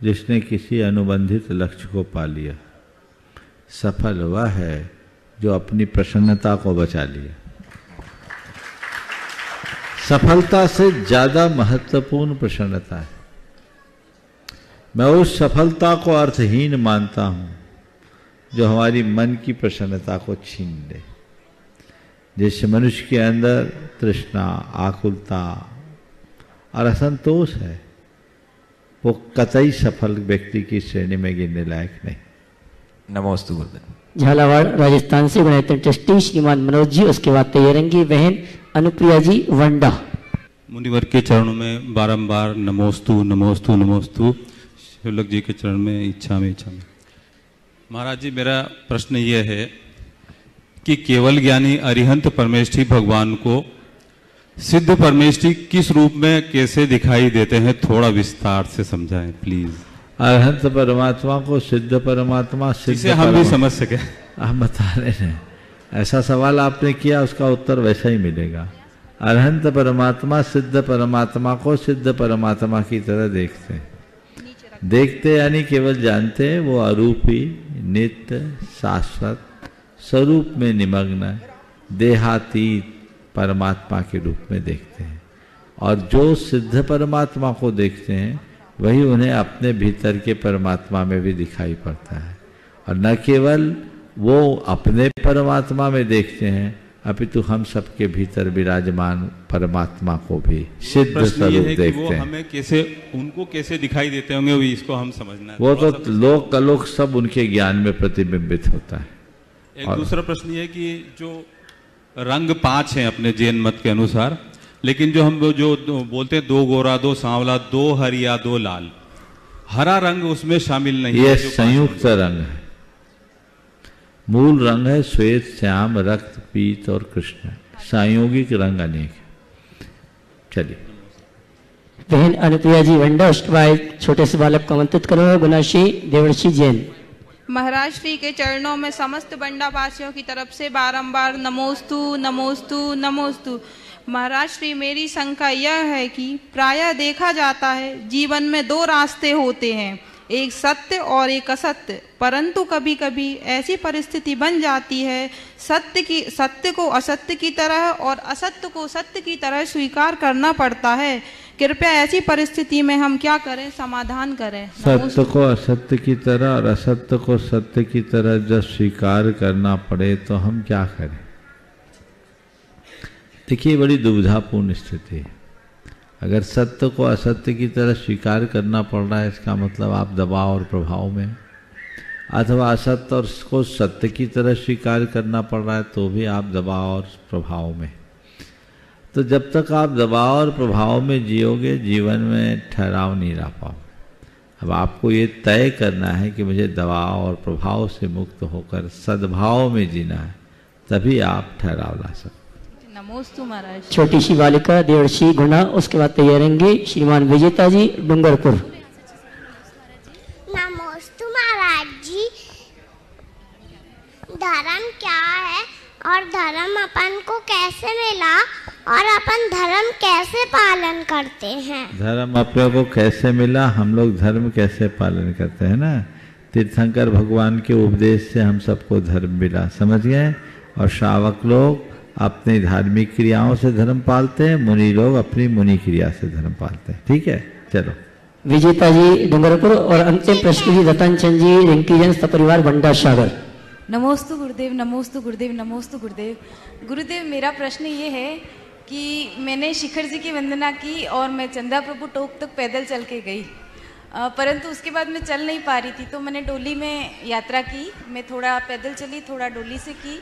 F: जिसने किसी अनुबंधित लक्ष्य को पा लिया। सफल वह है जो अपनी प्रसन्नता को बचा लिया। सफलता से ज्यादा महत्वपूर्ण प्रसन्नता है। मैं उस सफलता को अर्थहीन मानता हूं जो हमारी मन की प्रसन्नता को छीन ले। जैसे मनुष्य के अंदर तृष्णा, आकुलता और असंतोष है, वो कतई सफल व्यक्ति की श्रेणी में गिनने लायक नहीं।
D: नमोस्तु गुरुदेव। झालावाड़ राजस्थान से गुणायतन ट्रस्टी श्रीमान मनोज जी, उसके बाद तैयारंगी बहन अनुप्रिया जी वंडा।
T: मुनिवर के चरणों में बारंबार नमोस्तु नमोस्तु नमोस्तु। शिवलक जी के चरण में इच्छा में महाराज जी, मेरा प्रश्न ये है कि केवल ज्ञानी अरिहंत परमेष्ठी भगवान को सिद्ध परमेष्ठी किस रूप में कैसे दिखाई देते हैं, थोड़ा विस्तार से समझाएं प्लीज।
F: अरहंत परमात्मा को सिद्ध परमात्मा,
T: जिसे हम भी समझ सके।
F: आप बता रहे हैं, ऐसा सवाल आपने किया, उसका उत्तर वैसा ही मिलेगा। अरहंत परमात्मा सिद्ध परमात्मा को सिद्ध परमात्मा की तरह देखते हैं। देखते यानी केवल जानते हैं, वो अरूपी नित्य शाश्वत स्वरूप में निमग्न देहातीत परमात्मा के रूप में देखते हैं। और जो सिद्ध परमात्मा को देखते हैं वही उन्हें अपने भीतर के परमात्मा में भी दिखाई पड़ता है। और न केवल वो अपने परमात्मा में देखते हैं, अपितु हम सबके भीतर विराजमान परमात्मा को भी सिद्ध स्वरूप देखते
T: वो
F: हैं।
T: हमें कैसे, उनको कैसे दिखाई देते होंगे, वो इसको हम समझना है।
F: वो तो लोक कलोक सब उनके ज्ञान में प्रतिबिंबित होता है।
T: एक दूसरा प्रश्न ये है कि जो रंग 5 हैं अपने जैन मत के अनुसार, लेकिन जो हम जो बोलते हैं 2 गोरा 2 सांवला 2 हरिया 2 लाल, हरा रंग उसमें शामिल नहीं है।
F: ये संयुक्त रंग है। मूल रंग है श्वेत, श्याम, रक्त, पीत और कृष्ण। संयोगिक रंग अनेक है। चलिए
D: बहन अनुप्रिया जी वंडा, उसके बाद छोटे से बालक को आमंत्रित करूंगा गुनाश्री देवर्षि जैन।
U: महाराज श्री के चरणों में समस्त बंडावासियों की तरफ से बारंबार नमोस्तु नमोस्तु नमोस्तु। महाराज श्री, मेरी शंका यह है कि प्रायः देखा जाता है जीवन में 2 रास्ते होते हैं, एक सत्य और एक असत्य, परंतु कभी कभी ऐसी परिस्थिति बन जाती है सत्य को असत्य की तरह और असत्य को सत्य की तरह स्वीकार करना पड़ता है। कृपया ऐसी परिस्थिति में हम क्या करें, समाधान करें?
F: सत्य को असत्य की तरह और असत्य को सत्य की तरह जब स्वीकार करना पड़े तो हम क्या करें? देखिए, बड़ी दुविधापूर्ण स्थिति है। अगर सत्य को असत्य की तरह स्वीकार करना पड़ रहा है, इसका मतलब आप दबाव और प्रभाव में, अथवा असत्य और को सत्य की तरह स्वीकार करना पड़ रहा है तो भी आप दबाव और प्रभाव में। तो तो जब तक आप दबाव और प्रभाव में जियोगे जीवन में ठहराव नहीं रह पाओगे। अब आपको ये तय करना है कि मुझे दबाव और प्रभाव से मुक्त होकर सद्भाव में जीना है, तभी आप ठहराव ला सकते।
D: नमोस्तु महाराज। छोटी सी बालिका देवर्षि गुणा, उसके बाद तैयारेंगे श्रीमान विजेता जी डूंगरपुर।
A: नमोस्तु महाराज जी। धर्म क्या है और धर्म अपन को कैसे मिला और अपन धर्म कैसे पालन करते हैं?
F: धर्म अपने को कैसे मिला, हम लोग धर्म कैसे पालन करते हैं ना। तीर्थंकर भगवान के उपदेश से हम सबको धर्म मिला, समझ गए। और श्रावक लोग अपनी धार्मिक क्रियाओं से धर्म पालते हैं, मुनि लोग अपनी मुनि क्रिया से धर्म पालते हैं। ठीक है, चलो।
D: विजेता जी डूंगरपुर और अंतिम प्रश्न जी रतन चंद जी रिंकीजन परिवार बंडा सागर।
V: नमोस्तु गुरुदेव, नमोस्तु गुरुदेव, नमोस्तु गुरुदेव। गुरुदेव मेरा प्रश्न ये है कि मैंने शिखर जी की वंदना की और मैं चंदा प्रभु टोक तक पैदल चल के गई, परंतु उसके बाद मैं चल नहीं पा रही थी, तो मैंने डोली में यात्रा की। मैं थोड़ा पैदल चली, थोड़ा डोली से की,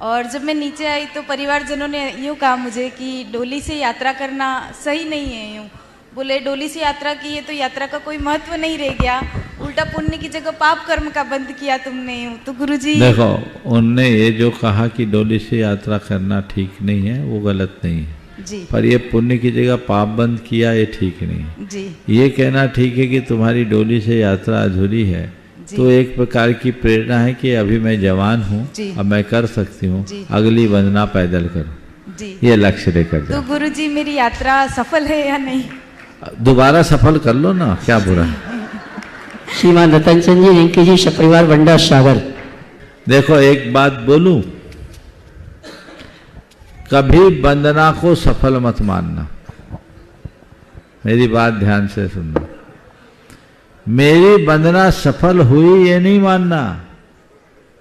V: और जब मैं नीचे आई तो परिवारजनों ने यूँ कहा मुझे कि डोली से यात्रा करना सही नहीं है। यूँ बोले डोली से यात्रा की है तो यात्रा का कोई महत्व नहीं रह गया, उल्टा पुण्य की जगह पाप कर्म का बंद किया तुमने। यूँ तो गुरुजी
F: देखो, उनने ये जो कहा कि डोली से यात्रा करना ठीक नहीं है, वो गलत नहीं है
V: जी।
F: पर ये पुण्य की जगह पाप बंद किया, ये ठीक नहीं है
V: जी।
F: ये कहना ठीक है कि तुम्हारी डोली से यात्रा अधूरी है, तो एक प्रकार की प्रेरणा है कि अभी मैं जवान हूँ, अब मैं कर सकती हूँ, अगली वंदना पैदल करो, ये लक्ष्य लेकर जाओ।
V: तो गुरुजी मेरी यात्रा सफल है या नहीं?
F: दोबारा सफल कर लो ना, क्या बुरा है।
D: श्रीमान रतन चंद जी रिंकी जी परिवार बंडा सागर।
F: देखो एक बात बोलूं, कभी वंदना को सफल मत मानना, मेरी बात ध्यान से सुनना। मेरी वंदना सफल हुई ये नहीं मानना,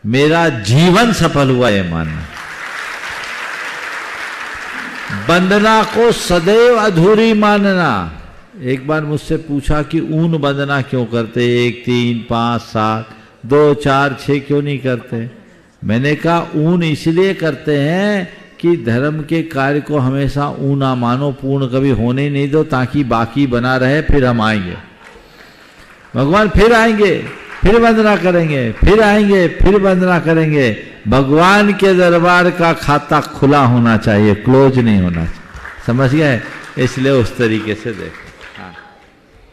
F: मेरा जीवन सफल हुआ ये मानना। वंदना को सदैव अधूरी मानना। एक बार मुझसे पूछा कि ऊन वंदना क्यों करते, 1, 3, 5, 7, 2, 4, 6 क्यों नहीं करते? मैंने कहा ऊन इसलिए करते हैं कि धर्म के कार्य को हमेशा ऊना मानो, पूर्ण कभी होने नहीं दो, ताकि बाकी बना रहे, फिर हम आएंगे भगवान, फिर आएंगे, फिर वंदना करेंगे, फिर आएंगे, फिर वंदना करेंगे। भगवान के दरबार का खाता खुला होना चाहिए, क्लोज नहीं होना चाहिए, समझ गए? इसलिए उस तरीके से देखो।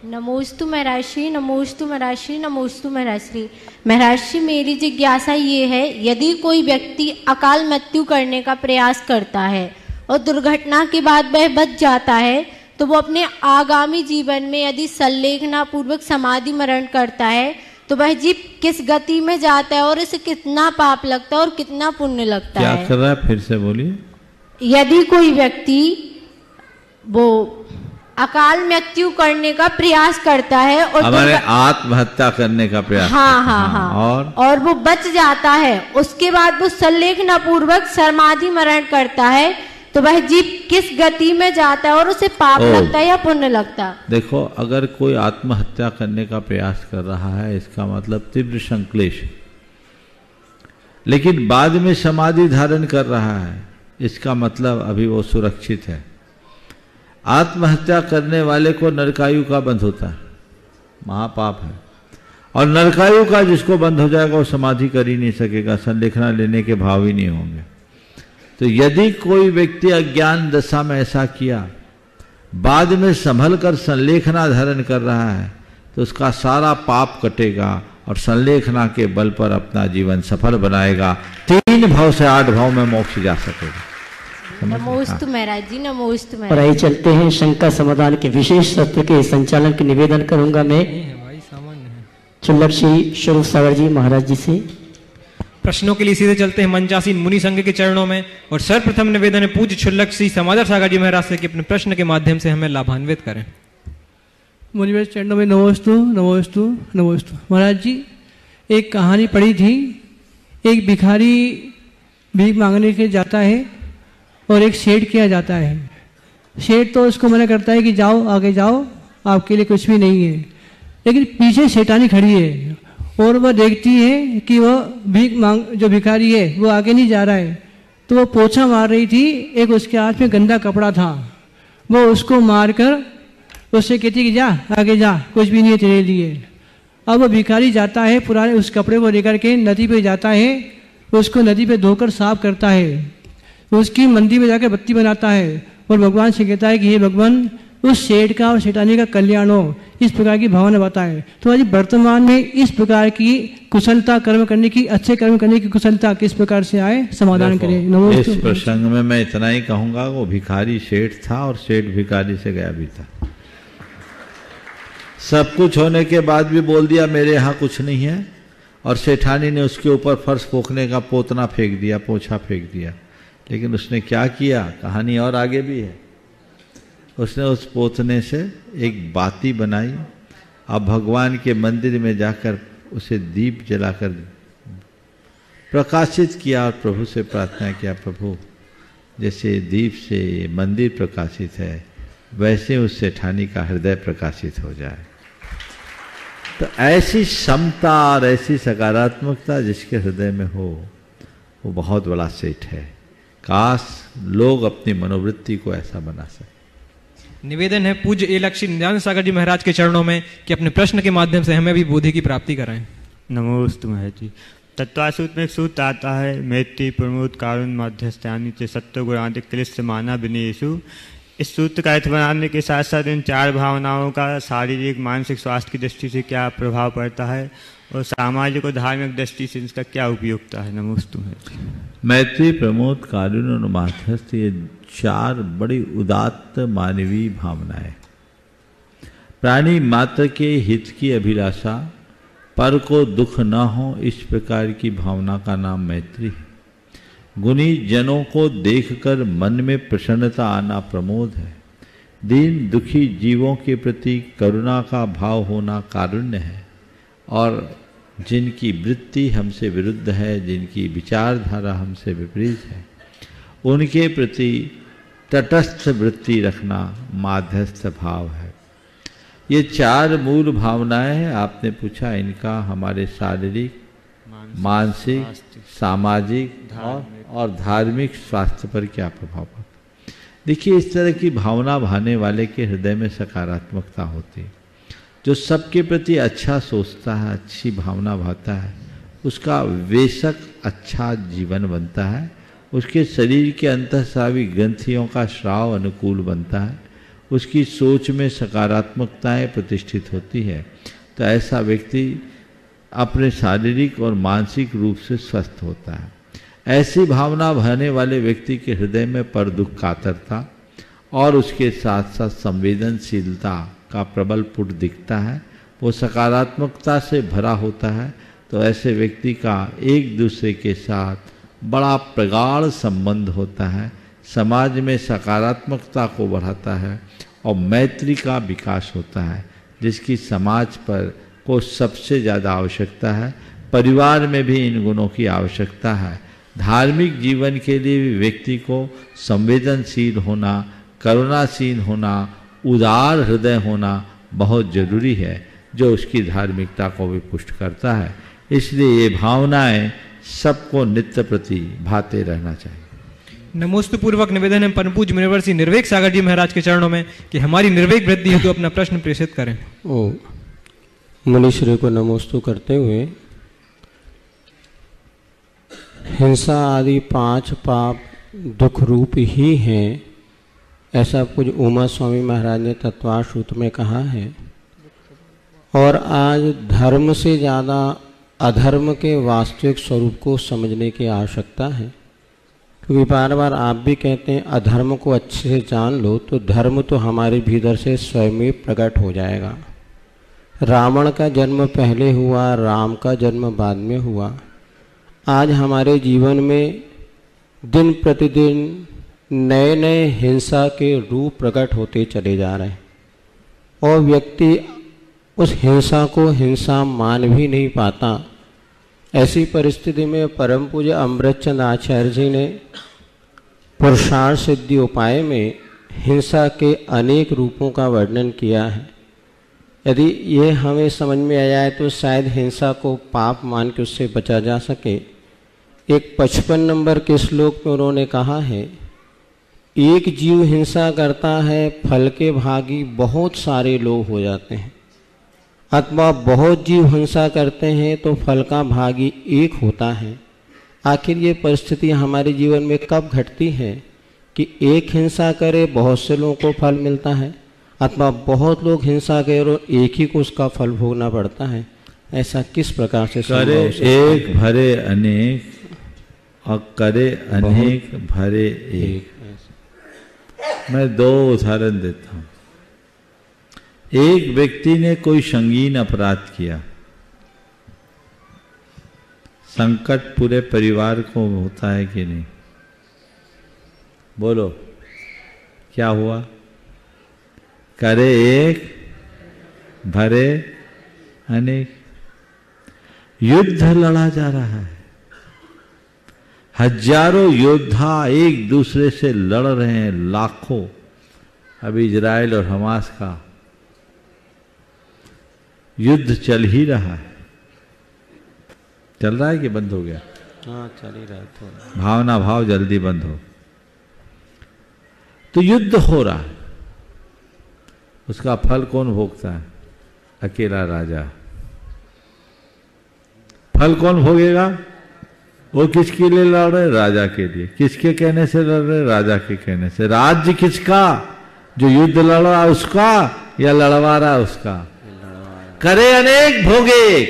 W: नमोस्तु महर्षि, नमोस्तु महर्षि, नमोस्तु महर्षि। महर्षि मेरी जिज्ञासा ये है, यदि कोई व्यक्ति अकाल मृत्यु करने का प्रयास करता है और दुर्घटना के बाद वह बच जाता है, तो वो अपने आगामी जीवन में यदि संलेखना पूर्वक समाधि मरण करता है तो वह जीव किस गति में जाता है और इसे कितना पाप लगता है और कितना पुण्य लगता है?
F: क्या कर रहा है, फिर से बोलिए।
W: यदि कोई व्यक्ति वो अकाल मृत्यु करने का प्रयास करता है और
F: हमारे आत्महत्या करने का प्रयास,
W: हाँ, और वो बच जाता है, उसके बाद वो संलेखना पूर्वक समाधि मरण करता है, तो वह जीव किस गति में जाता है और उसे पाप लगता है या पुण्य लगता है?
F: देखो, अगर कोई आत्महत्या करने का प्रयास कर रहा है, इसका मतलब तीव्र संक्लेश, लेकिन बाद में समाधि धारण कर रहा है, इसका मतलब अभी वो सुरक्षित है। आत्महत्या करने वाले को नरकायु का बंध होता है, महापाप है, और नरकायु का जिसको बंध हो जाएगा वो समाधि कर ही नहीं सकेगा, संलेखना लेने के भाव ही नहीं होंगे। तो यदि कोई व्यक्ति अज्ञान दशा में ऐसा किया, बाद में संभल कर संलेखना धारण कर रहा है, तो उसका सारा पाप कटेगा और संलेखना के बल पर अपना जीवन सफल बनाएगा, 3 भाव से 8 भाव में मोक्ष जा सकेगा।
W: नमोस्तु महाराज जी, नमोस्तु महाराज।
D: और आइए चलते हैं शंका समाधान के विशेष सत्र के संचालन की निवेदन करूंगा मैं चुल्लक श्री स्वरूप सागर जी महाराज जी से।
X: प्रश्नों के लिए सीधे चलते हैं मंचासीन मुनि संघ के चरणों में, और सर्वप्रथम निवेदन है पूज्य छुल्लक श्री समादर सागर जी महाराज से कि अपने प्रश्न के माध्यम से हमें लाभान्वित करें।
Y: मुनि चरणों में नमोस्तु नमोस्तु नमोस्तु। महाराज जी, एक कहानी पढ़ी थी, एक भिखारी भीख मांगने के जाता है और एक शेड किया जाता है। शेड तो उसको मना करता है कि जाओ, आगे जाओ, आपके लिए कुछ भी नहीं है, लेकिन पीछे शैतानी खड़ी है और वह देखती है कि वह भीख मांग जो भिखारी है वो आगे नहीं जा रहा है, तो वो पोछा मार रही थी, एक उसके हाथ में गंदा कपड़ा था, वो उसको मारकर उससे कहती कि जा आगे जा, कुछ भी नहीं है तेरे लिए। अब वो भिखारी जाता है, पुराने उस कपड़े को लेकर के नदी पे जाता है, उसको नदी पे धोकर साफ करता है, उसकी मंदिर में जाकर बत्ती बनाता है और भगवान से कहता है कि हे भगवान, उस सेठ का और सेठानी का कल्याण हो, इस प्रकार की भावना बताए। तो आज वर्तमान में इस प्रकार की कुशलता कर्म करने की, अच्छे कर्म करने की कुशलता किस प्रकार से आए, समाधान करें।
F: इस प्रसंग में मैं इतना ही कहूंगा, वो भिखारी सेठ था और सेठ भिखारी से गया भी था। सब कुछ होने के बाद भी बोल दिया मेरे यहाँ कुछ नहीं है, और सेठानी ने उसके ऊपर फर्श पोखने का पोतना फेंक दिया, पोछा फेंक दिया। लेकिन उसने क्या किया, कहानी और आगे भी है। उसने उस पोतने से एक बाती बनाई, अब भगवान के मंदिर में जाकर उसे दीप जलाकर प्रकाशित किया और प्रभु से प्रार्थना किया, प्रभु जैसे दीप से मंदिर प्रकाशित है, वैसे उस सेठानी का हृदय प्रकाशित हो जाए। तो ऐसी क्षमता और ऐसी सकारात्मकता जिसके हृदय में हो, वो बहुत बड़ा सेठ है। काश लोग अपनी मनोवृत्ति को ऐसा बना सके।
X: निवेदन है पूज्य एलक्षी नित्यानंद सागर जी महाराज के चरणों में कि अपने प्रश्न के माध्यम से हमें भी बोधि की प्राप्ति कराएं।
B: नमोस्तु महाराज जी। तत्वासूत्र में एक सूत्र आता है, मैत्री प्रमोद कारुण मध्यस्थानी च सत्व गुणादिक क्लिष्ट माना विनेशु। इस सूत्र का अर्थ बनाने के साथ साथ इन चार भावनाओं का शारीरिक मानसिक स्वास्थ्य की दृष्टि से क्या प्रभाव पड़ता है और सामाजिक और धार्मिक दृष्टि से इसका क्या उपयोगिता है। नमोस्तु महाराज।
F: मैत्री प्रमोद कारुण्य और माध्यस्थ, ये चार बड़ी उदात्त मानवीय भावनाएं, प्राणी मात्र के हित की अभिलाषा, पर को दुख न हो, इस प्रकार की भावना का नाम मैत्री है। गुणी जनों को देखकर मन में प्रसन्नता आना प्रमोद है। दीन दुखी जीवों के प्रति करुणा का भाव होना कारुण्य है। और जिनकी वृत्ति हमसे विरुद्ध है, जिनकी विचारधारा हमसे विपरीत है, उनके प्रति तटस्थ वृत्ति रखना माध्यस्थ भाव है। ये चार मूल भावनाएं हैं। आपने पूछा इनका हमारे शारीरिक, मानसिक, सामाजिक और धार्मिक स्वास्थ्य पर क्या प्रभाव पड़ता है। देखिए, इस तरह की भावना भाने वाले के हृदय में सकारात्मकता होती है। जो सबके प्रति अच्छा सोचता है, अच्छी भावना भाता है, उसका बेशक अच्छा जीवन बनता है। उसके शरीर के अंतःस्रावी ग्रंथियों का स्राव अनुकूल बनता है। उसकी सोच में सकारात्मकताएं प्रतिष्ठित होती है। तो ऐसा व्यक्ति अपने शारीरिक और मानसिक रूप से स्वस्थ होता है। ऐसी भावना भरने वाले व्यक्ति के हृदय में पर दुख कातरता और उसके साथ साथ संवेदनशीलता का प्रबल पुट दिखता है। वो सकारात्मकता से भरा होता है। तो ऐसे व्यक्ति का एक दूसरे के साथ बड़ा प्रगाढ़ संबंध होता है, समाज में सकारात्मकता को बढ़ाता है और मैत्री का विकास होता है, जिसकी समाज पर को सबसे ज़्यादा आवश्यकता है। परिवार में भी इन गुणों की आवश्यकता है। धार्मिक जीवन के लिए भी व्यक्ति को संवेदनशील होना, करुणाशील होना, उदार हृदय होना बहुत जरूरी है, जो उसकी धार्मिकता को भी पुष्ट करता है। इसलिए ये भावनाएं सबको नित्य प्रति भाते रहना चाहिए।
X: नमोस्तु पूर्वक निवेदन है परम पूज्य मुनिवर श्री निर्वेक सागर जी महाराज के चरणों में कि हमारी निर्वेक वृद्धि हेतु अपना प्रश्न प्रेषित करें।
C: ओ मुनीश्वरी को नमोस्तु करते हुए, हिंसा आदि पांच पाप दुख रूप ही हैं, ऐसा कुछ उमा स्वामी महाराज ने तत्वार सूत्र में कहा है। और आज धर्म से ज़्यादा अधर्म के वास्तविक स्वरूप को समझने की आवश्यकता है, क्योंकि बार बार आप भी कहते हैं अधर्म को अच्छे से जान लो तो धर्म तो हमारे भीतर से स्वयं ही प्रकट हो जाएगा। रावण का जन्म पहले हुआ, राम का जन्म बाद में हुआ। आज हमारे जीवन में दिन प्रतिदिन नए नए हिंसा के रूप प्रकट होते चले जा रहे हैं और व्यक्ति उस हिंसा को हिंसा मान भी नहीं पाता। ऐसी परिस्थिति में परम पूज्य अमृतचंद आचार्य जी ने पुरुषार्थ सिद्धि उपाय में हिंसा के अनेक रूपों का वर्णन किया है। यदि ये हमें समझ में आ जाए तो शायद हिंसा को पाप मान के उससे बचा जा सके। एक 55 नंबर के श्लोक में उन्होंने कहा है, एक जीव हिंसा करता है, फल के भागी बहुत सारे लोग हो जाते हैं, अथवा बहुत जीव हिंसा करते हैं तो फल का भागी एक होता है। आखिर ये परिस्थिति हमारे जीवन में कब घटती है कि एक हिंसा करे बहुत से लोगों को फल मिलता है, अथवा बहुत लोग हिंसा करे और एक ही को उसका फल भोगना पड़ता है? ऐसा किस प्रकार से
F: करे एक भरे अनेक और करे अनेक भरे एक। मैं 2 उदाहरण देता हूं। एक व्यक्ति ने कोई संगीन अपराध किया, संकट पूरे परिवार को होता है कि नहीं? बोलो क्या हुआ? करे एक भरे अनेक। युद्ध लड़ा जा रहा है, हजारों योद्धा एक दूसरे से लड़ रहे हैं, लाखों। अभी इजराइल और हमास का युद्ध चल ही रहा है। चल रहा है कि बंद हो गया?
C: हाँ, चल ही रहा है।
F: भावना भाव जल्दी बंद हो। तो युद्ध हो रहा है, उसका फल कौन भोगता है? अकेला राजा। फल कौन भोगेगा? वो किसके लिए लड़ रहे? राजा के लिए। किसके कहने से लड़ रहे? राजा के कहने से। राज्य किसका? जो युद्ध लड़ रहा उसका या लड़वा रहा उसका? करे अनेक भोगे एक,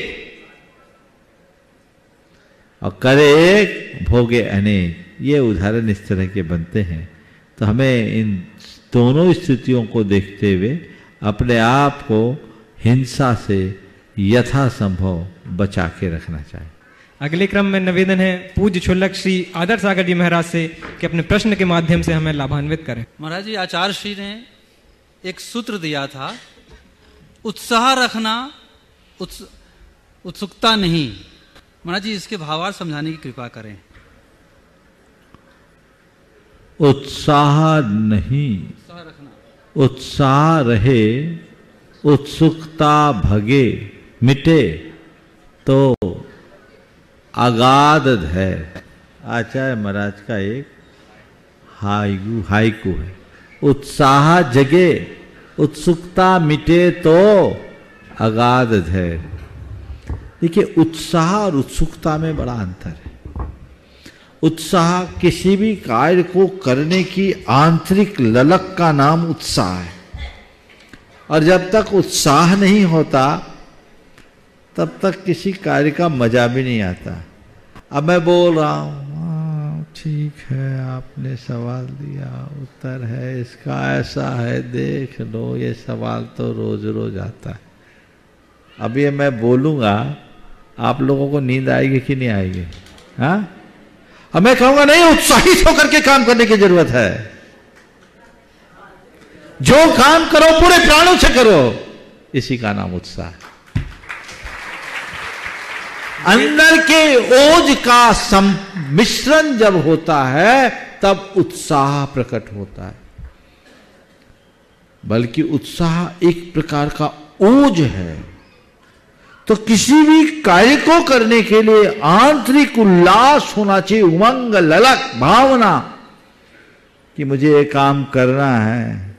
F: और करे एक भोगे अनेक। ये उदाहरण इस तरह के बनते हैं। तो हमें इन दोनों स्थितियों को देखते हुए अपने आप को हिंसा से यथासंभव बचा के रखना चाहिए।
X: अगले क्रम में निवेदन है पूज्य क्षुल्लक श्री आदर्श सागर जी महाराज से कि अपने प्रश्न के माध्यम से हमें लाभान्वित करें।
E: महाराज जी, आचार्य श्री ने एक सूत्र दिया था, उत्साह रखना, उत्सुकता नहीं। महाराज जी, इसके भावार्थ समझाने की कृपा करें।
F: उत्साह नहीं, उत्साह रहे, उत्सुकता भगे मिटे तो अगाध धैर्य। आचार्य महाराज का एक हाइकू है। उत्साह जगे, उत्सुकता मिटे तो अगाध धैर्य। देखिए, उत्साह और उत्सुकता में बड़ा अंतर है। उत्साह किसी भी कार्य को करने की आंतरिक ललक का नाम उत्साह है, और जब तक उत्साह नहीं होता तब तक किसी कार्य का मजा भी नहीं आता। अब मैं बोल रहा हूँ, ठीक है, आपने सवाल दिया, उत्तर है इसका ऐसा है, देख लो। ये सवाल तो रोज रोज आता है। अब ये मैं बोलूँगा, आप लोगों को नींद आएगी कि नहीं आएगी? हाँ, अब मैं कहूँगा नहीं, उत्साहित होकर के काम करने की जरूरत है। जो काम करो पूरे प्राणों से करो, इसी का नाम उत्साह है। अंदर के ओज का सम्मिश्रण जब होता है तब उत्साह प्रकट होता है। बल्कि उत्साह एक प्रकार का ओज है। तो किसी भी कार्य को करने के लिए आंतरिक उल्लास होना चाहिए, उमंग, ललक, भावना कि मुझे ये काम करना है।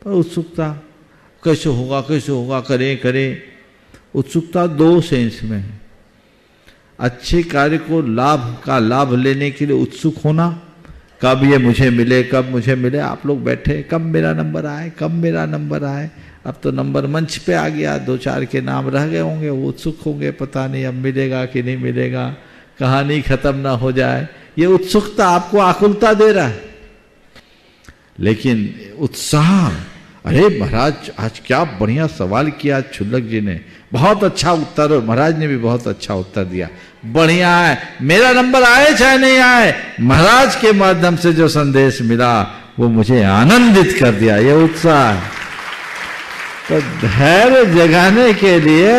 F: पर उत्सुकता, कैसे होगा, करें। उत्सुकता 2 सेंस में है। अच्छे कार्य को लाभ लेने के लिए उत्सुक होना, कब ये मुझे मिले। आप लोग बैठे, कब मेरा नंबर आए। अब तो नंबर मंच पे आ गया, 2-4 के नाम रह गए होंगे, वो उत्सुक होंगे, पता नहीं अब मिलेगा कि नहीं मिलेगा, कहानी खत्म ना हो जाए। ये उत्सुकता आपको आकुलता दे रहा है। लेकिन उत्साह, अरे महाराज आज क्या बढ़िया सवाल किया क्षुल्लक जी ने, बहुत अच्छा उत्तर, और महाराज ने भी बहुत अच्छा उत्तर दिया, बढ़िया है। मेरा नंबर आए चाहे नहीं आए, महाराज के माध्यम से जो संदेश मिला वो मुझे आनंदित कर दिया। ये उत्साह है। तो धैर्य जगाने के लिए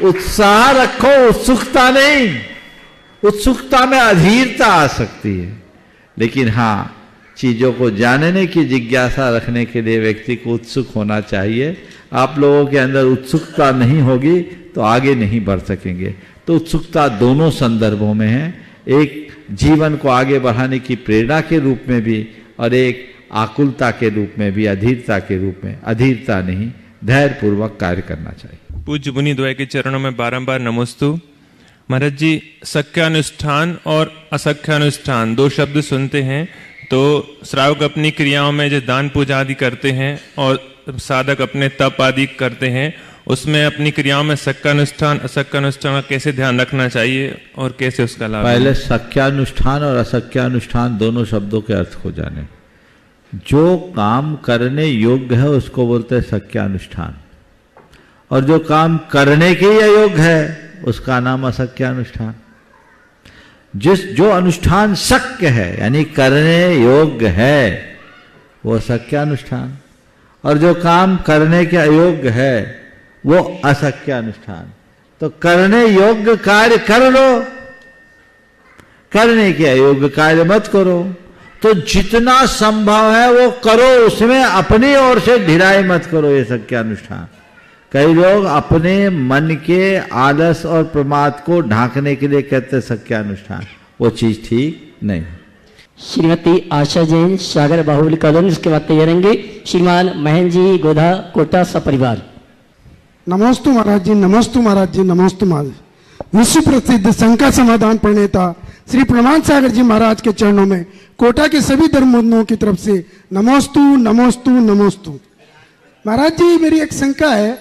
F: उत्साह रखो, उत्सुकता नहीं। उत्सुकता में अधीरता आ सकती है, लेकिन हाँ, चीजों को जानने की जिज्ञासा रखने के लिए व्यक्ति को उत्सुक होना चाहिए। आप लोगों के अंदर उत्सुकता नहीं होगी तो आगे नहीं बढ़ सकेंगे। तो उत्सुकता दोनों संदर्भों में है, एक जीवन को आगे बढ़ाने की प्रेरणा के रूप में भी और एक आकुलता के रूप में भी, अधीरता के रूप में, अधीरता नहीं, धैर्य पूर्वक कार्य करना चाहिए।
G: पूज्य मुनि द्वय के चरणों में बारंबार नमोस्तु। महाराज जी, सख्यानुष्ठान और असख्यानुष्ठान दो शब्द सुनते हैं तो श्रावक अपनी क्रियाओं में जो दान पूजा आदि करते हैं और साधक अपने तप आदि करते हैं, उसमें अपनी क्रियाओं में सख्यानुष्ठान असख्यानुष्ठान का कैसे ध्यान रखना चाहिए और कैसे उसका लाभ?
F: पहले सख्यानुष्ठान और असख्यानुष्ठान दोनों शब्दों के अर्थ को जाने। जो काम करने योग्य है उसको बोलते हैं सख्यानुष्ठान, और जो काम करने के अयोग्य है उसका नाम असख्यानुष्ठान। जो अनुष्ठान शक्य है यानी करने योग्य है वो सख्यानुष्ठान, और जो काम करने के अयोग्य है वो असख्यानुष्ठान। तो करने योग्य कार्य कर लो, करने के अयोग्य कार्य मत करो। तो जितना संभव है वो करो, उसमें अपनी ओर से ढिलाई मत करो, ये सख्यानुष्ठान। कई लोग अपने मन के आलस और प्रमाद को ढांकने के लिए कहते हैं सख्यानुष्ठान, वो चीज ठीक नहीं।
D: श्रीमती आशा जैन सागर बाहुबली कॉलोनी, उसके बाद तैयार रहेंगे श्रीमान महेंद्र जी गोधा कोटा सपरिवार।
H: नमोस्तु महाराज जी, नमोस्तु महाराज जी, नमोस्तु महाराज। विश्व प्रसिद्ध शंका समाधान प्रणेता श्री प्रमाण सागर जी महाराज के चरणों में कोटा के सभी धर्मबंधुओं की तरफ से नमोस्तु नमोस्तु नमोस्तु। महाराज जी, मेरी एक शंका है,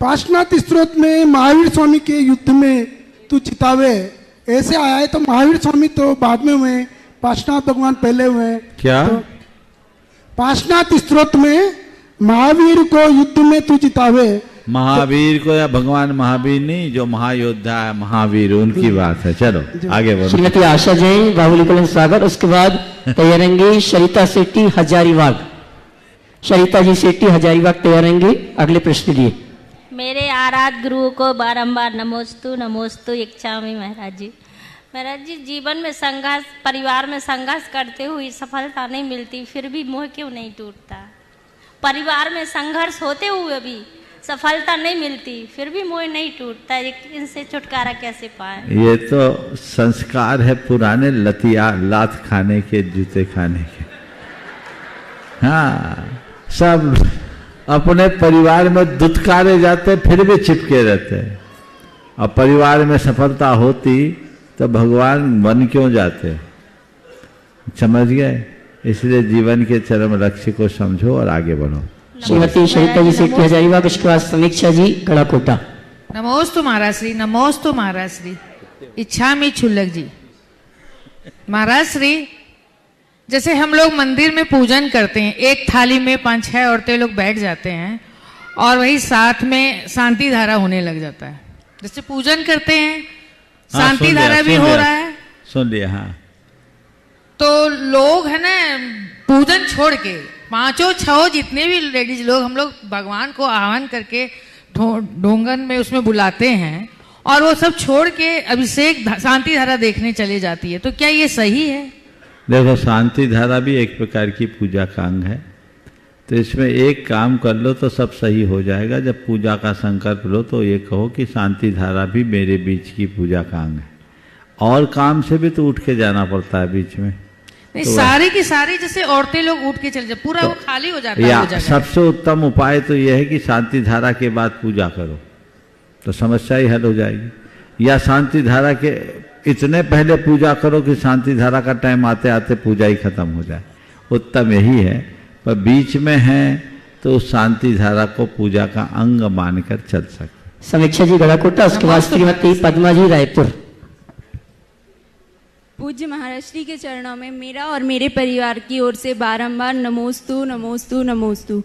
H: पार्श्वनाथ स्त्रोत में महावीर स्वामी के युद्ध में तू चितावे ऐसे आया है, तो महावीर स्वामी तो बाद में हुए, पार्श्वनाथ भगवान पहले हुए
F: क्या?
H: तो पार्श्वनाथ स्त्रोत में महावीर को युद्ध में तू चितावे,
F: महावीर को या भगवान महावीर नहीं, जो महायोद्धा है महावीर, उनकी बात है। चलो आगे बढ़ो।
D: श्रीमती आशा जैन बाहुबली कॉलोनी सागर, उसके बाद तैयार रहेंगे सरिता सेठी हजारीबाग। सरिता जी सेठी हजारीबाग तैयार रहेंगे अगले प्रश्न लिए।
I: मेरे आराध गुरुओं को बारंबार नमोस्तु नमोस्तु इच्छामि महाराज जी। महाराज जी, जीवन में संघर्ष, परिवार में संघर्ष करते हुए सफलता नहीं मिलती, फिर भी मोह क्यों नहीं टूटता? परिवार में संघर्ष होते हुए भी सफलता नहीं मिलती, फिर भी मोह नहीं टूटता, इनसे छुटकारा कैसे पाए?
F: ये तो संस्कार है पुराने लतिया लात खाने के, जूते खाने के। हाँ, सब अपने परिवार में दुत्कारे जाते फिर भी चिपके रहते, और परिवार में सफलता होती तो भगवान बन क्यों जाते? समझ गए? इसलिए जीवन के चरम लक्ष्य को समझो और आगे बढ़ो।
D: श्रीमती सरिता जी सेठी हजारीबाग, उसके बाद समीक्षा जी गढ़ाकोटा।
J: नमोस्तु महाराज श्री, नमोस्तु महाराज श्री। इच्छामि क्षुल्लक जी। महाराज श्री, जैसे हम लोग मंदिर में पूजन करते हैं, एक थाली में 5-6 औरतें लोग बैठ जाते हैं और वही साथ में शांति धारा होने लग जाता है। जैसे पूजन करते हैं, शांति धारा भी हो रहा है।
F: सुन लिया। हाँ,
J: तो लोग है ना पूजन छोड़ के 5-6 जितने भी लेडीज लोग, हम लोग भगवान को आह्वान करके ढोंगन में उसमें बुलाते हैं, और वो सब छोड़ के अभिषेक शांति धारा देखने चले जाती है। तो क्या ये सही है?
F: देखो, शांति धारा भी एक प्रकार की पूजा का अंग है, तो इसमें एक काम कर लो तो सब सही हो जाएगा। जब पूजा का संकल्प लो तो ये कहो कि शांति धारा भी मेरे बीच की पूजा का अंग है, और काम से भी तो उठ के जाना पड़ता है बीच में।
J: नहीं, तो सारी की सारी जैसे औरतें लोग उठ के चल जाए, पूरा तो वो खाली हो जाता है वो जगह।
F: सबसे उत्तम उपाय तो यह है कि शांति धारा के बाद पूजा करो, तो समस्या ही हल हो जाएगी। या शांति धारा के इतने पहले पूजा करो कि शांति धारा का टाइम आते आते पूजा ही खत्म हो जाए, उत्तम यही है। पर बीच में है तो उस शांति धारा को पूजा का अंग मानकर चल सकते।
D: समीक्षा जी गढ़ाकोटा, उसके बाद श्रीमती पद्मा जी रायपुर।
K: पूज्य महाराज श्री के चरणों में मेरा और मेरे परिवार की ओर से बारंबार नमोस्तु नमोस्तु नमोस्तु।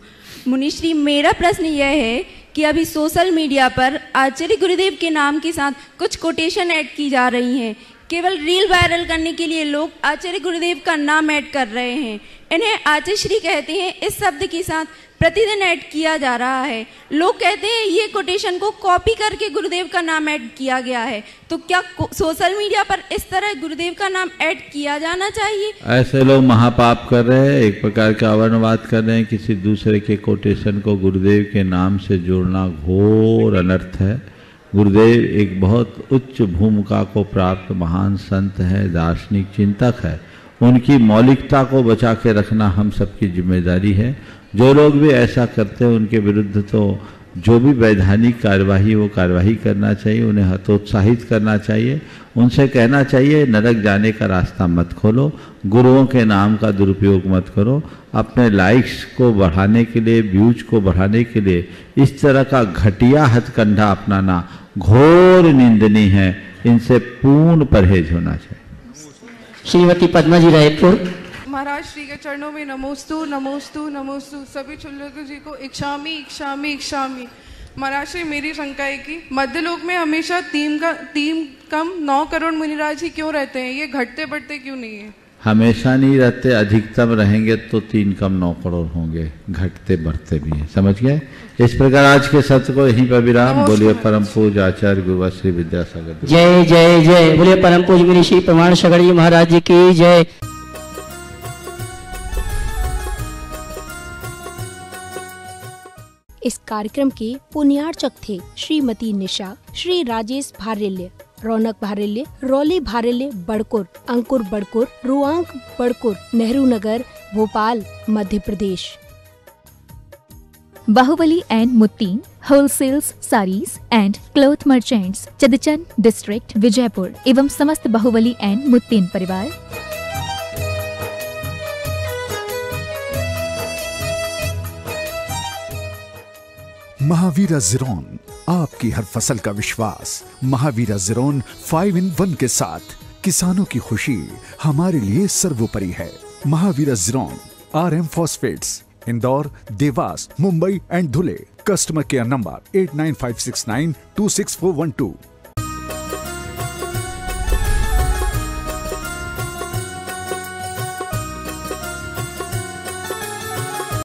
K: मुनिश्री, मेरा प्रश्न यह है कि अभी सोशल मीडिया पर आचार्य गुरुदेव के नाम के साथ कुछ कोटेशन ऐड की जा रही हैं। केवल रील वायरल करने के लिए लोग आचार्य गुरुदेव का नाम ऐड कर रहे हैं। इन्हें आचार्य श्री कहते हैं, इस शब्द के साथ प्रतिदिन ऐड किया जा रहा है। लोग कहते हैं ये कोटेशन को कॉपी करके गुरुदेव का नाम ऐड किया गया है। तो क्या सोशल मीडिया पर इस तरह गुरुदेव का नाम ऐड किया जाना चाहिए?
F: ऐसे लोग महापाप कर रहे हैं, एक प्रकार का अवर्णवाद कर रहे हैं। किसी दूसरे के कोटेशन को गुरुदेव के नाम से जोड़ना घोर अनर्थ है। गुरुदेव एक बहुत उच्च भूमिका को प्राप्त महान संत है, दार्शनिक चिंतक है। उनकी मौलिकता को बचा के रखना हम सबकी जिम्मेदारी है। जो लोग भी ऐसा करते हैं उनके विरुद्ध तो जो भी वैधानिक कार्यवाही वो कार्यवाही करना चाहिए, उन्हें हतोत्साहित करना चाहिए, उनसे कहना चाहिए नरक जाने का रास्ता मत खोलो, गुरुओं के नाम का दुरुपयोग मत करो। अपने लाइक्स को बढ़ाने के लिए, व्यूज को बढ़ाने के लिए इस तरह का घटिया हथकंडा अपनाना घोर निंदनीय है। इनसे पूर्ण परहेज होना चाहिए।
D: श्रीमती पद्मा जी रायपुर।
L: महाराज श्री के चरणों में नमोस्तु नमोस्तु नमोस्तु। सभी चुल्लक जी को इक्षामी इक्षामी इक्षामी। महाराज श्री मेरी शंका है कि मध्यलोक में हमेशा 3 कम 9 करोड़ मुनिराज ही क्यों रहते हैं, ये घटते बढ़ते क्यों नहीं है?
F: हमेशा नहीं रहते, अधिकतम रहेंगे तो 3 कम 9 करोड़ होंगे, घटते बढ़ते भी हैं। समझ गए? इस प्रकार आज के सत्र को यहीं पर विराम। बोलिए परम पूज्य आचार्य गुरुवर श्री विद्यासागर।
D: जय जय जय। बोलिए परम पूज्य मुनि श्री प्रमाण सागर जी महाराज जी की जय।
M: इस कार्यक्रम के पुण्यार्चक थे Shrimati Nisha, Shri Rajesh Bharelya, Raunak Bharelya, Rauli Bharelya Badkur, Ankur Badkur, Ruank Badkur, Nehru Nagar, Bhopal, Madhya Pradesh.
N: Bahubali and Muttin wholesales saris and cloth merchants, Chadchan district, Vijayapur एवं समस्त बाहुबली एंड मुत्तीन परिवार।
O: महावीरा ज़ीरोन, आपकी हर फसल का विश्वास। महावीरा ज़ीरोन 5 in 1 के साथ किसानों की खुशी हमारे लिए सर्वोपरि है। महावीरा ज़ीरोन RM phosphates, Indore, Dewas, Mumbai and Dhule. Customer care number 8956926412।